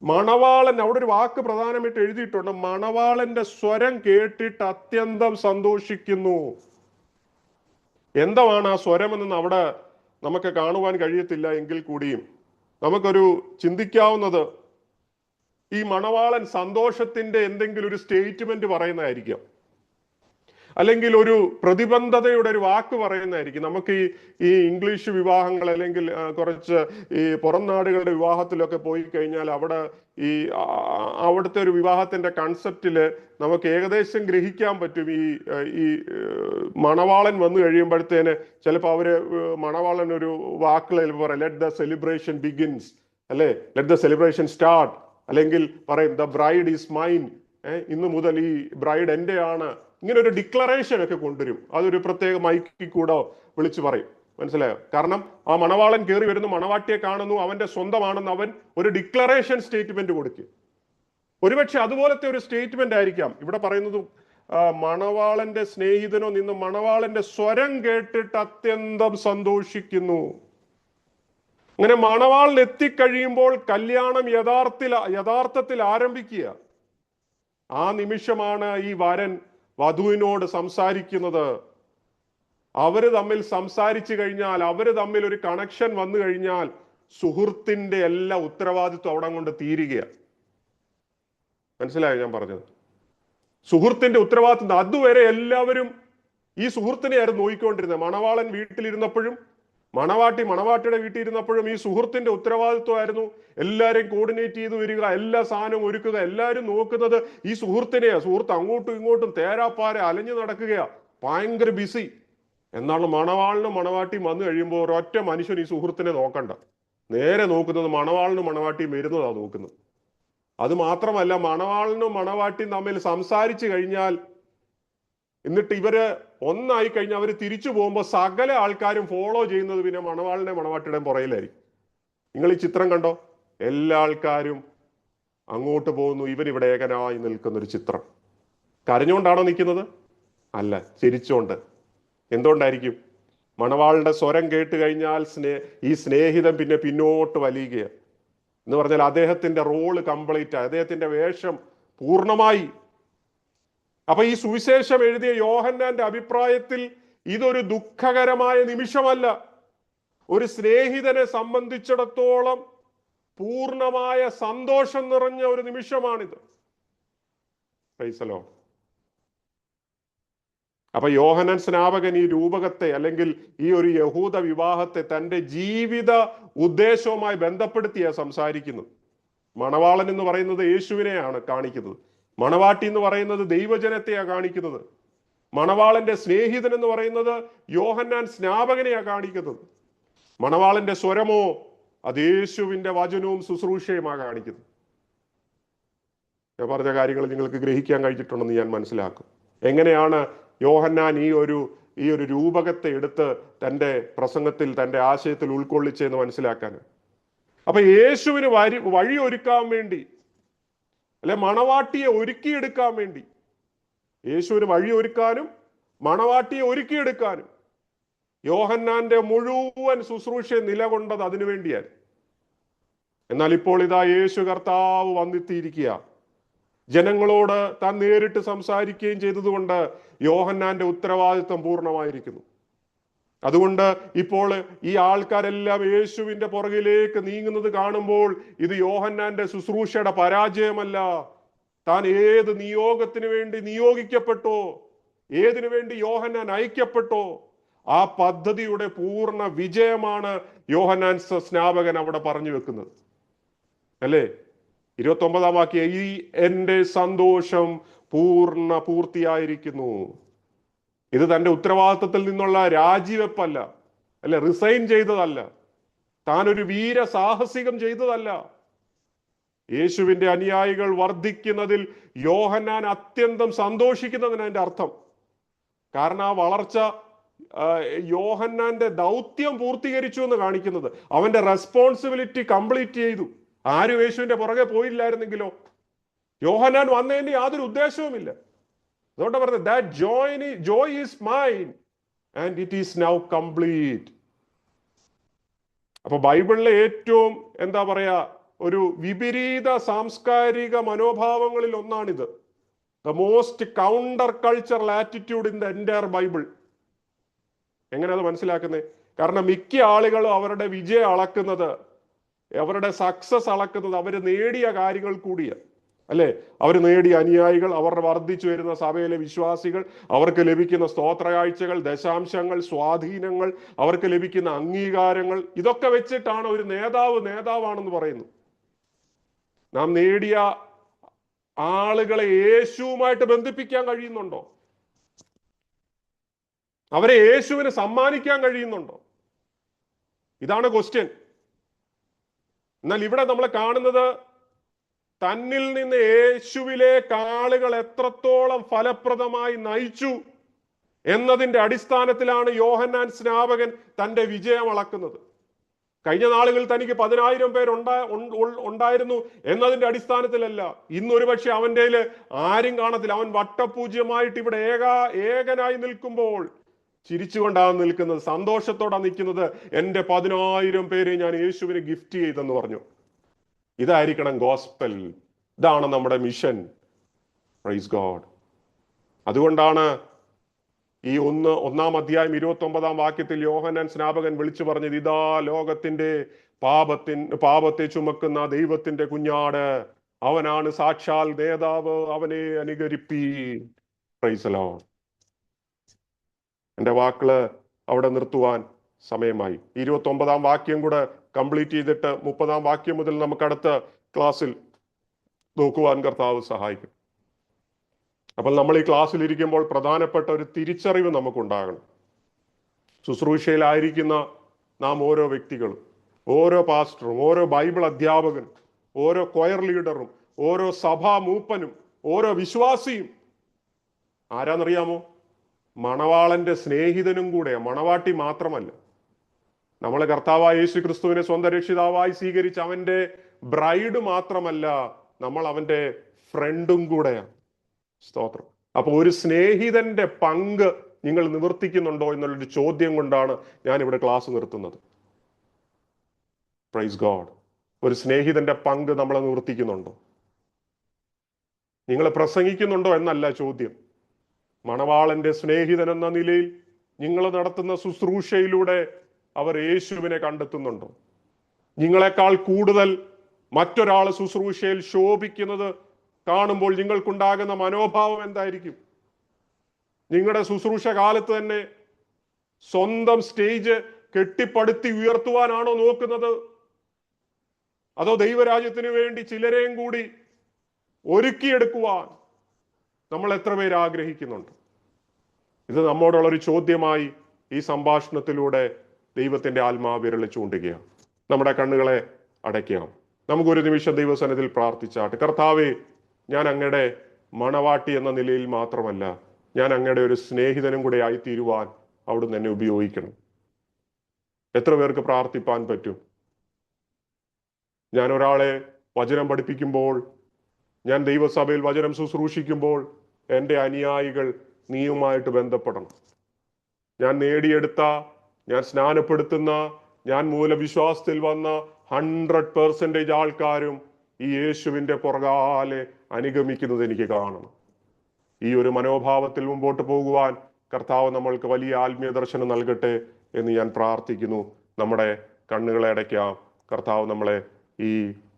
മണവാളൻ, അവിടെ ഒരു വാക്ക് പ്രധാനമായിട്ട് എഴുതിയിട്ടുണ്ട്, മണവാളന്റെ സ്വരം കേട്ടിട്ട് അത്യന്തം സന്തോഷിക്കുന്നു. എന്താണ് ആ സ്വരം എന്ന് അവിടെ നമുക്ക് കാണുവാൻ കഴിയത്തില്ല എങ്കിൽ കൂടിയും നമുക്കൊരു ചിന്തിക്കാവുന്നത്, ഈ മണവാളൻ സന്തോഷത്തിന്റെ എന്തെങ്കിലും ഒരു സ്റ്റേറ്റ്മെന്റ് പറയുന്നതായിരിക്കാം, അല്ലെങ്കിൽ ഒരു പ്രതിബദ്ധതയുടെ ഒരു വാക്ക് പറയുന്നതായിരിക്കും. നമുക്ക് ഈ ഇംഗ്ലീഷ് വിവാഹങ്ങൾ അല്ലെങ്കിൽ കുറച്ച് ഈ പുറം നാടുകളുടെ വിവാഹത്തിലൊക്കെ പോയി കഴിഞ്ഞാൽ അവിടുത്തെ ഒരു വിവാഹത്തിന്റെ കൺസെപ്റ്റില് നമുക്ക് ഏകദേശം ഗ്രഹിക്കാൻ പറ്റും. ഈ മണവാളൻ വന്നു കഴിയുമ്പോഴത്തേന് ചിലപ്പോൾ അവര് മണവാളൻ ഒരു വാക്കുകൾ പറയും, ലെറ്റ് ദ സെലിബ്രേഷൻ ബിഗിൻസ്, അല്ലെ, ലെറ്റ് ദ സെലിബ്രേഷൻ സ്റ്റാർട്ട്, അല്ലെങ്കിൽ പറയും ദ ബ്രൈഡ് ഈസ് മൈൻ, ഇന്ന് മുതൽ ഈ ബ്രൈഡ് എന്റെയാണ്. ഇങ്ങനെ ഒരു ഡിക്ലറേഷൻ ഒക്കെ കൊണ്ടുവരും. അതൊരു പ്രത്യേക മൈക്കിൽ കൂടെ വിളിച്ചു പറയും. മനസ്സിലായോ? കാരണം ആ മണവാളൻ കയറി വരുന്നു, മണവാട്ടിയെ കാണുന്നു, അവന്റെ സ്വന്തമാണെന്ന് അവൻ ഒരു ഡിക്ലറേഷൻ സ്റ്റേറ്റ്മെന്റ് കൊടുക്കും. ഒരുപക്ഷെ അതുപോലത്തെ ഒരു സ്റ്റേറ്റ്മെന്റ് ആയിരിക്കാം ഇവിടെ പറയുന്നത്. മണവാളന്റെ സ്നേഹിതനോ നിന്ന് മണവാളന്റെ സ്വരം കേട്ടിട്ട് അത്യന്തം സന്തോഷിക്കുന്നു. അങ്ങനെ മണവാളൻ എത്തിക്കഴിയുമ്പോൾ കല്യാണം യഥാർത്ഥത്തിൽ ആരംഭിക്കുക. ആ നിമിഷമാണ് ഈ വരൻ വധുവിനോട് സംസാരിക്കുന്നത്. അവര് തമ്മിൽ സംസാരിച്ചു കഴിഞ്ഞാൽ, അവര് തമ്മിൽ ഒരു കണക്ഷൻ വന്നു കഴിഞ്ഞാൽ സുഹൃത്തിന്റെ എല്ലാ ഉത്തരവാദിത്വം അവിടെ കൊണ്ട് തീരുകയാണ്. മനസ്സിലായോ ഞാൻ പറഞ്ഞത്? സുഹൃത്തിന്റെ ഉത്തരവാദിത്വം. അതുവരെ എല്ലാവരും ഈ സുഹൃത്തിനെയായിരുന്നു നോക്കിക്കൊണ്ടിരുന്നത്. മണവാളൻ വീട്ടിലിരുന്നപ്പോഴും മണവാട്ടിയുടെ വീട്ടിൽ ഇരുന്നപ്പോഴും ഈ സുഹൃത്തിന്റെ ഉത്തരവാദിത്വമായിരുന്നു എല്ലാവരെയും കോർഡിനേറ്റ് ചെയ്ത് വരിക, എല്ലാ സാധനവും ഒരുക്കുക. എല്ലാവരും നോക്കുന്നത് ഈ സുഹൃത്തിനെയാ. സുഹൃത്ത് അങ്ങോട്ടും ഇങ്ങോട്ടും തേരാപ്പാരെ അലഞ്ഞു നടക്കുകയാ, ഭയങ്കര ബിസി. എന്നാണ് മണവാളിനും മണവാട്ടിയും വന്നു കഴിയുമ്പോൾ ഒരൊറ്റ മനുഷ്യൻ ഈ സുഹൃത്തിനെ നോക്കണ്ട, നേരെ നോക്കുന്നത് മണവാളിനും മണവാട്ടിയും വരുന്നതാ നോക്കുന്നത്. അത് മാത്രമല്ല, മണവാളിനും മണവാട്ടിയും തമ്മിൽ സംസാരിച്ചു കഴിഞ്ഞാൽ, എന്നിട്ട് ഇവര് ഒന്നായി കഴിഞ്ഞാൽ അവർ തിരിച്ചു പോകുമ്പോൾ സകല ആൾക്കാരും ഫോളോ ചെയ്യുന്നത് പിന്നെ മണവാളിനെ മണവാട്ടിയുടെയും പുറയിലായിരിക്കും. നിങ്ങൾ ഈ ചിത്രം കണ്ടോ? എല്ലാ ആൾക്കാരും അങ്ങോട്ട് പോകുന്നു, ഇവരിവിടെ ഏകനായി നിൽക്കുന്നൊരു ചിത്രം. കരഞ്ഞുകൊണ്ടാണോ നിൽക്കുന്നത്? അല്ല, ചിരിച്ചുകൊണ്ട്. എന്തുകൊണ്ടായിരിക്കും? മണവാളുടെ സ്വരം കേട്ട് കഴിഞ്ഞാൽ ഈ സ്നേഹിതൻ പിന്നെ പിന്നോട്ട് വലിയുകയാണ്. എന്ന് പറഞ്ഞാൽ അദ്ദേഹത്തിന്റെ റോള് കംപ്ലീറ്റ് ആയി, അദ്ദേഹത്തിന്റെ വേഷം പൂർണ്ണമായി. അപ്പൊ ഈ സുവിശേഷം എഴുതിയ യോഹന്നാന്റെ അഭിപ്രായത്തിൽ ഇതൊരു ദുഃഖകരമായ നിമിഷമല്ല. ഒരു സ്നേഹിതനെ സംബന്ധിച്ചിടത്തോളം പൂർണ്ണമായ സന്തോഷം നിറഞ്ഞ ഒരു നിമിഷമാണിത്. Price the Lord. അപ്പൊ യോഹന്നാൻ സ്നാപകൻ ഈ രൂപകത്തെ അല്ലെങ്കിൽ ഈ ഒരു യഹൂദ വിവാഹത്തെ തന്റെ ജീവിത ഉദ്ദേശവുമായി ബന്ധപ്പെടുത്തിയാണ് സംസാരിക്കുന്നത്. മണവാളൻ എന്ന് പറയുന്നത് യേശുവിനെയാണ് കാണിക്കുന്നത്. മണവാട്ടി എന്ന് പറയുന്നത് ദൈവജനത്തെയാണ് കാണിക്കുന്നത്. മണവാളന്റെ സ്നേഹിതൻ എന്ന് പറയുന്നത് യോഹന്നാൻ സ്നാപകനെയാണ് കാണിക്കുന്നത്. മണവാളന്റെ സ്വരമോ അത് യേശുവിന്റെ വചനവും ശുശ്രൂഷയുമാണ് കാണിക്കുന്നത്. ഞാൻ പറഞ്ഞ കാര്യങ്ങൾ നിങ്ങൾക്ക് ഗ്രഹിക്കാൻ കഴിഞ്ഞിട്ടുണ്ടെന്ന് ഞാൻ മനസ്സിലാക്കും. എങ്ങനെയാണ് യോഹന്നാൻ ഈ ഒരു രൂപകത്തെ എടുത്ത് തൻ്റെ പ്രസംഗത്തിൽ തൻ്റെ ആശയത്തിൽ ഉൾക്കൊള്ളിച്ചെന്ന് മനസ്സിലാക്കാൻ. അപ്പൊ യേശുവിന് വഴി ഒരുക്കാൻ വേണ്ടി, അല്ലെ മണവാട്ടിയെ ഒരുക്കിയെടുക്കാൻ വേണ്ടി, യേശുവിന് വഴി ഒരുക്കാനും മണവാട്ടിയെ ഒരുക്കിയെടുക്കാനും യോഹന്നാന്റെ മുഴുവൻ ശുശ്രൂഷ നിലകൊണ്ടത് അതിനു വേണ്ടിയാണ്. എന്നാൽ ഇപ്പോൾ ഇതാ യേശു കർത്താവ് വന്നെത്തിയിരിക്കുക. ജനങ്ങളോട് താൻ നേരിട്ട് സംസാരിക്കുകയും ചെയ്തതുകൊണ്ട് യോഹന്നാന്റെ ഉത്തരവാദിത്വം പൂർണ്ണമായിരിക്കുന്നു. അതുകൊണ്ട് ഇപ്പോൾ ഈ ആൾക്കാരെല്ലാം യേശുവിന്റെ പുറകിലേക്ക് നീങ്ങുന്നത് കാണുമ്പോൾ ഇത് യോഹന്നാന്റെ ശുശ്രൂഷയുടെ പരാജയമല്ല. താൻ ഏത് നിയോഗത്തിന് വേണ്ടി നിയോഗിക്കപ്പെട്ടോ, ഏതിനു വേണ്ടി യോഹന്നാൻ അയക്കപ്പെട്ടോ, ആ പദ്ധതിയുടെ പൂർണ്ണ വിജയമാണ് യോഹന്നാൻ സ്നാപകൻ അവിടെ പറഞ്ഞു വെക്കുന്നത്. അല്ലേ? 29 വാക്യം, ഈ എന്റെ സന്തോഷം പൂർത്തിയായിരിക്കുന്നു. ഇത് തന്റെ ഉത്തരവാദിത്വത്തിൽ നിന്നുള്ള രാജിവെപ്പല്ല, അല്ലെ, റിസൈൻ ചെയ്തതല്ല, താൻ ഒരു വീരസാഹസികം ചെയ്തതല്ല. യേശുവിന്റെ അനുയായികൾ വർദ്ധിക്കുന്നതിൽ യോഹന്നാൻ അത്യന്തം സന്തോഷിക്കുന്നതിന് അതിന്റെ അർത്ഥം. കാരണം ആ വളർച്ച യോഹന്നാന്റെ ദൗത്യം പൂർത്തീകരിച്ചു എന്ന് കാണിക്കുന്നത്. അവന്റെ റെസ്പോൺസിബിലിറ്റി കംപ്ലീറ്റ് ചെയ്തു. ആരും യേശുവിന്റെ പുറകെ പോയില്ലായിരുന്നെങ്കിലോ? യോഹന്നാൻ വന്നതിന്റെ യാതൊരു ഉദ്ദേശവുമില്ല. അതുകൊണ്ടാണ് പറഞ്ഞത്, that joy is mine and it is now complete. അപ്പൊ ബൈബിളിലെ ഏറ്റവും എന്താ പറയാ ഒരു വിപരീത സാംസ്കാരിക മനോഭാവങ്ങളിൽ ഒന്നാണിത്. The most counter cultural attitude in the entire Bible. എങ്ങനെ അത് മനസ്സിലാക്കുന്നത്? കാരണം മിക്ക ആളുകളും അവരുടെ വിജയം അളക്കുന്നത്, അവരുടെ സക്സസ് അളക്കുന്നത് അവർ നേടിയ കാര്യങ്ങൾ കൂടിയാണ്, അല്ലെ? അവർ നേടിയ അനുയായികൾ, അവരുടെ വർദ്ധിച്ചു വരുന്ന സഭയിലെ വിശ്വാസികൾ, അവർക്ക് ലഭിക്കുന്ന സ്തോത്രകാഴ്ചകൾ, ദശാംശങ്ങൾ, സ്വാധീനങ്ങൾ, അവർക്ക് ലഭിക്കുന്ന അംഗീകാരങ്ങൾ, ഇതൊക്കെ വെച്ചിട്ടാണ് ഒരു നേതാവാണെന്ന് പറയുന്നത്. നാം നേടിയ ആളുകളെ യേശുവുമായിട്ട് ബന്ധിപ്പിക്കാൻ കഴിയുന്നുണ്ടോ? അവരെ യേശുവിന് സമ്മാനിക്കാൻ കഴിയുന്നുണ്ടോ? ഇതാണ് ക്വസ്റ്റ്യൻ. എന്നാൽ ഇവിടെ നമ്മൾ കാണുന്നത് തന്നിൽ നിന്ന് യേശുവിലേക്ക് ആളുകൾ എത്രത്തോളം ഫലപ്രദമായി നയിച്ചു എന്നതിന്റെ അടിസ്ഥാനത്തിലാണ് യോഹന്നാൻ സ്നാപകൻ തന്റെ വിജയം അളക്കുന്നത്. കഴിഞ്ഞ നാളുകളിൽ തനിക്ക് 10,000 പേർ ഉണ്ടായിരുന്നു എന്നതിന്റെ അടിസ്ഥാനത്തിലല്ല. ഇന്നൊരു പക്ഷെ അവന്റെ ആരും കാണത്തില്ല. അവൻ വട്ടപൂജ്യമായിട്ട് ഇവിടെ ഏകനായി നിൽക്കുമ്പോൾ ചിരിച്ചുകൊണ്ടാണ് നിൽക്കുന്നത്, സന്തോഷത്തോടാണ് നിൽക്കുന്നത്. എൻ്റെ 10,000 പേരെ ഞാൻ യേശുവിന് ഗിഫ്റ്റ് ചെയ്തെന്ന് പറഞ്ഞു. ഇതായിരിക്കണം ഗോസ്പൽ. ഇതാണ് നമ്മുടെ മിഷൻ. Praise God. അതുകൊണ്ടാണ് ഈ 1-ാം അധ്യായം 29-ാം വാക്യത്തിൽ യോഹന്നാൻ സ്നാപകൻ വിളിച്ചു പറഞ്ഞത്, ഇതാ ലോകത്തിന്റെ പാപത്തെ ചുമക്കുന്ന ദൈവത്തിന്റെ കുഞ്ഞാട്, അവനാണ് സാക്ഷാൽ നേതാവ്, അവനെ അനുകരിപ്പീൻ. Price the Lord. എൻ്റെ വാക്കുകള് അവിടെ നിർത്തുവാൻ സമയമായി. 29-ാം വാക്യം കൂടെ കംപ്ലീറ്റ് ചെയ്തിട്ട് 30-ാം വാക്യം മുതൽ നമുക്ക് അടുത്ത ക്ലാസ്സിൽ നോക്കുവാൻ കർത്താവ് സഹായിക്കും. അപ്പോൾ നമ്മൾ ഈ ക്ലാസ്സിൽ ഇരിക്കുമ്പോൾ പ്രധാനപ്പെട്ട ഒരു തിരിച്ചറിവ് നമുക്കുണ്ടാകണം. ശുശ്രൂഷയിലായിരിക്കുന്ന നാം ഓരോ വ്യക്തികളും, ഓരോ പാസ്റ്ററും, ഓരോ ബൈബിൾ അധ്യാപകനും, ഓരോ കൊയർ ലീഡറും, ഓരോ സഭാ മൂപ്പനും, ഓരോ വിശ്വാസിയും ആരാന്നറിയാമോ? മണവാളന്റെ സ്നേഹിതനും കൂടെ. മണവാട്ടി മാത്രമല്ല, നമ്മൾ കർത്താവായ യേശു ക്രിസ്തുവിനെ സ്വന്തം രക്ഷിതാവായി സ്വീകരിച്ച അവന്റെ ബ്രൈഡ് മാത്രമല്ല, നമ്മൾ അവന്റെ ഫ്രണ്ടും കൂടെയാണ്. സ്തോത്രം. അപ്പൊ ഒരു സ്നേഹിതന്റെ പങ്ക് നിങ്ങൾ നിവർത്തിക്കുന്നുണ്ടോ എന്നുള്ളൊരു ചോദ്യം കൊണ്ടാണ് ഞാൻ ഇവിടെ ക്ലാസ് നിർത്തുന്നത്. Praise God. ഒരു സ്നേഹിതന്റെ പങ്ക് നമ്മൾ നിവർത്തിക്കുന്നുണ്ടോ? നിങ്ങൾ പ്രസംഗിക്കുന്നുണ്ടോ എന്നല്ല ചോദ്യം. മണവാളന്റെ സ്നേഹിതൻ എന്ന നിലയിൽ നിങ്ങൾ നടത്തുന്ന ശുശ്രൂഷയിലൂടെ അവർ യേശുവിനെ കണ്ടെത്തുന്നുണ്ടോ? നിങ്ങളെക്കാൾ കൂടുതൽ മറ്റൊരാൾ ശുശ്രൂഷയിൽ ശോഭിക്കുന്നത് കാണുമ്പോൾ നിങ്ങൾക്കുണ്ടാകുന്ന മനോഭാവം എന്തായിരിക്കും? നിങ്ങളുടെ ശുശ്രൂഷ കാലത്ത് തന്നെ സ്വന്തം സ്റ്റേജ് കെട്ടിപ്പടുത്തി ഉയർത്തുവാനാണോ നോക്കുന്നത്? അതോ ദൈവരാജ്യത്തിന് വേണ്ടി ചിലരെയും കൂടി ഒരുക്കിയെടുക്കുവാൻ നമ്മൾ എത്ര പേര് ആഗ്രഹിക്കുന്നുണ്ട്? ഇത് നമ്മോടുള്ളൊരു ചോദ്യമായി ഈ സംഭാഷണത്തിലൂടെ ദൈവത്തിന്റെ ആത്മാവ് വിരൽ ചൂണ്ടുകയാണ്. നമ്മുടെ കണ്ണുകളെ അടയ്ക്കാം. നമുക്കൊരു നിമിഷം ദൈവസന്നിധിയിൽ പ്രാർത്ഥിച്ചാട്ട്. കർത്താവേ, ഞാൻ അങ്ങയുടെ മണവാട്ടി എന്ന നിലയിൽ മാത്രമല്ല, ഞാൻ അങ്ങയുടെ ഒരു സ്നേഹിതനും കൂടെ ആയിത്തീരുവാൻ അവിടുന്ന് എന്നെ ഉപയോഗിക്കണം. എത്ര പേർക്ക് പ്രാർത്ഥിപ്പാൻ പറ്റും? ഞാൻ ഒരാളെ വചനം പഠിപ്പിക്കുമ്പോൾ, ഞാൻ ദൈവസഭയിൽ വചനം ശുശ്രൂഷിക്കുമ്പോൾ എൻ്റെ അനുയായികൾ നീയുമായിട്ട് ബന്ധപ്പെടണം. ഞാൻ നേടിയെടുത്ത, ഞാൻ സ്നാനപ്പെടുത്തുന്ന, ഞാൻ മൂലവിശ്വാസത്തിൽ വന്ന 100% ആൾക്കാരും ഈ യേശുവിൻ്റെ പുറകാലെ അനുഗമിക്കുന്നത് എനിക്ക് കാണണം. ഈ ഒരു മനോഭാവത്തിൽ മുമ്പോട്ട് പോകുവാൻ കർത്താവ് നമ്മൾക്ക് വലിയ ആത്മീയ ദർശനം നൽകട്ടെ എന്ന് ഞാൻ പ്രാർത്ഥിക്കുന്നു. നമ്മുടെ കണ്ണുകളെ അടയ്ക്കാം. കർത്താവ് നമ്മളെ ഈ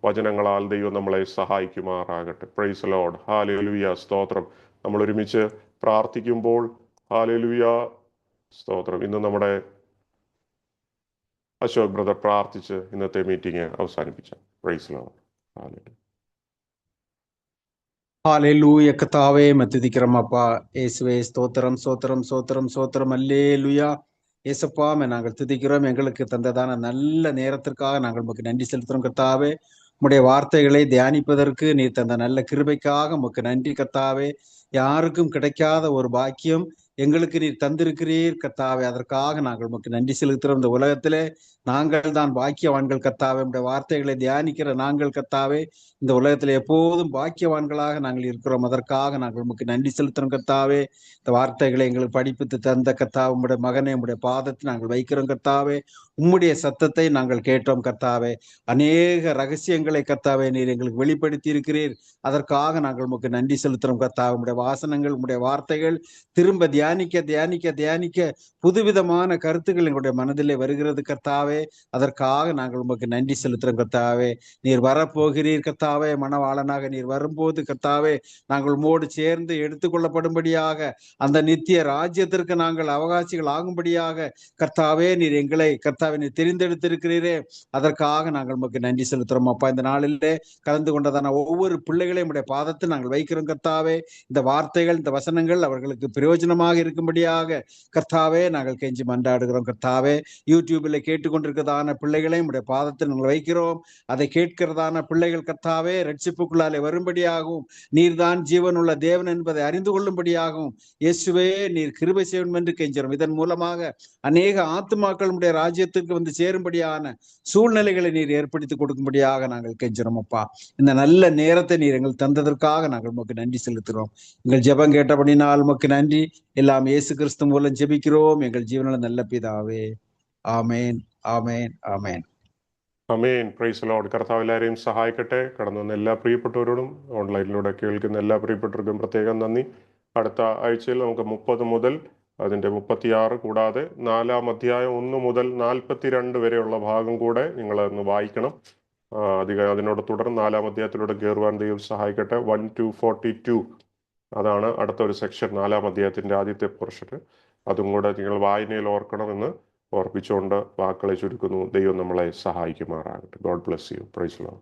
വചനങ്ങളാൽ ദൈവം നമ്മളെ സഹായിക്കുമാറാകട്ടെ. Price lord. ഹല്ലേലൂയ. സ്തോത്രം. നമ്മൾ ഒരുമിച്ച് പ്രാർത്ഥിക്കുമ്പോൾ ഹല്ലേലൂയ സ്തോത്രം. ഇന്ന് നമ്മുടെ അശോക് ബ്രദർ പ്രാർത്ഥിച്ച് ഇന്നത്തെ മീറ്റിംഗ് അവസാനിപ്പിച്ചു. Praise lord. ഹല്ലേലൂയ. ஹalleluya. கர்த்தாவே மத்துதிக்கிறோம் அப்பா. இயேசுவே ஸ்தோத்திரம் ஸ்தோத்திரம் ஸ்தோத்திரம் ஸ்தோத்திரம். அல்லேலூயா. ஏசப்பா, நாங்கள் துதிக்கிறோம். எங்களுக்கு தந்ததான நல்ல நேரத்திற்காக நாங்கள் உமக்கு நன்றி செலுத்துகிறோம் கர்த்தாவே. உம்முடைய வார்த்தைகளை தியானிப்பதற்கு நீர் தந்த நல்ல கிருபைக்காக உமக்கு நன்றி கர்த்தாவே. யாருக்கும் கிடைக்காத ஒரு பாக்கியம் எங்களுக்கு நீர் தந்திருக்கிறீர் கர்த்தாவே. அதற்காக நாங்கள் உமக்கு நன்றி செலுத்துகிறோம். இந்த உலகத்திலே நாங்கள் தான் பாக்கியவான்கள் கர்த்தாவே. உம்முடைய வார்த்தைகளை தியானிக்கிற நாங்கள் கர்த்தாவே இந்த உலகத்தில் எப்போதும் பாக்கியவான்களாக நாங்கள் இருக்கிறோம். அதற்காக நாங்கள் உமக்கு நன்றி செலுத்துறோம் கர்த்தாவே. இந்த வார்த்தைகளை எங்களுக்கு படிப்பித்து தந்த கர்த்தாவே, உம்முடைய மகனை உம்முடைய பாதத்தை நாங்கள் வைக்கிறோம் கர்த்தாவே. உம்முடைய சத்தத்தை நாங்கள் கேட்டோம் கர்த்தாவே. அநேக ரகசியங்களை கர்த்தாவே நீர் எங்களுக்கு வெளிப்படுத்தி இருக்கிறீர். அதற்காக நாங்கள் உமக்கு நன்றி செலுத்துறோம் கர்த்தாவே. உம்முடைய வாசனங்கள், உம்முடைய வார்த்தைகள் திரும்ப தியானிக்க தியானிக்க தியானிக்க புதுவிதமான கருத்துக்கள் எங்களுடைய மனதிலே வருகிறது கர்த்தாவே. அதற்காக நாங்கள் உமக்கு நன்றி செலுத்துறோம் கர்த்தாவே. நீர் வரப்போகிறீர் கர்த்தாவே. மணவாளனாக நீர் வரும்போது கர்த்தாவே, நாங்கள் உம்மோடு சேர்ந்து எடுத்துக்கொள்ளப்படும்படியாக, அந்த நித்திய ராஜ்யத்திற்கு நாங்கள் அவகாசிகள் ஆகும்படியாக கர்த்தாவே நீர் எங்களை கர்த்தாவே நீர் தெரிந்தெடுத்திருக்கிறீரே. அதற்காக நாங்கள் உமக்கு நன்றி செலுத்துறோம் அப்பா. இந்த நாளிலே கலந்து கொண்டதான ஒவ்வொரு பிள்ளைகளையும் உடைய பாதத்தில் நாங்கள் வைக்கிறோம் கர்த்தாவே. இந்த வார்த்தைகள், இந்த வசனங்கள் அவர்களுக்கு பிரயோஜனமாக இருக்கும்படியாக கர்த்தாவே நாங்கள் கெஞ்சி மன்றாடுகிறோம் கர்த்தாவே. யூடியூபில் கேட்டுக்கொண்டிருக்கிறதான பிள்ளைகளையும் உடைய பாதத்தில் நாங்கள் வைக்கிறோம். அதை கேட்கிறதான பிள்ளைகள் கர்த்தாவே ரட்சிப்புக்குள்ளாலே வரும்படியாகவும், நீர்தான் ஜீவனுள்ள தேவன் என்பதை அறிந்து கொள்ளும்படியாகவும் இயேசுவே நீர் கிருபை செய்யும் என்று கெஞ்சுறோம். இதன் மூலமாக அநேக ஆத்துமாக்கள் உடைய ராஜ்யத்திற்கு வந்து சேரும்படியான சூழ்நிலைகளை நீர் ஏற்படுத்தி கொடுக்கும்படியாக நாங்கள் கெஞ்சுறோம் அப்பா. இந்த நல்ல நேரத்தை நீர் எங்கள் தந்ததற்காக நாங்கள் உமக்கு நன்றி செலுத்துகிறோம். எங்கள் ஜெபம் கேட்டபடினால் உமக்கு நன்றி. எல்லாம் இயேசு கிறிஸ்து மூலம் ஜெபிக்கிறோம் எங்கள் ஜீவனுள்ள நல்ல பிதாவே. ആമേൻ ആമേൻ ആമേൻ അമേൻ. Praise Lord. കർത്താവ് എല്ലാവരെയും സഹായിക്കട്ടെ. കടന്നു വന്ന എല്ലാ പ്രിയപ്പെട്ടവരോടും ഓൺലൈനിലൂടെ കേൾക്കുന്ന എല്ലാ പ്രിയപ്പെട്ടവർക്കും പ്രത്യേകം നന്ദി. അടുത്ത ആഴ്ചയിൽ നമുക്ക് 30 മുതൽ അതിൻ്റെ 36 കൂടാതെ 4-ാം അധ്യായം 1 മുതൽ 42 വരെയുള്ള ഭാഗം കൂടെ നിങ്ങൾ ഒന്ന് വായിക്കണം. അതിനോട് തുടർന്ന് 4-ാം അധ്യായത്തിലൂടെ കയറുവാൻ ദൈവം സഹായിക്കട്ടെ. 1 to 42 അതാണ് അടുത്ത ഒരു സെക്ഷൻ, 4-ാം അധ്യായത്തിൻ്റെ ആദ്യത്തെ പോർഷൻ. അതും കൂടെ നിങ്ങൾ വായനയിൽ ഓർക്കണമെന്ന് ഓർപ്പിച്ചുകൊണ്ട് വാക്കുകളെ ചുരുക്കുന്നു. ദൈവം നമ്മളെ സഹായിക്കുമാറാകട്ടെ. God bless you. Praise Lord.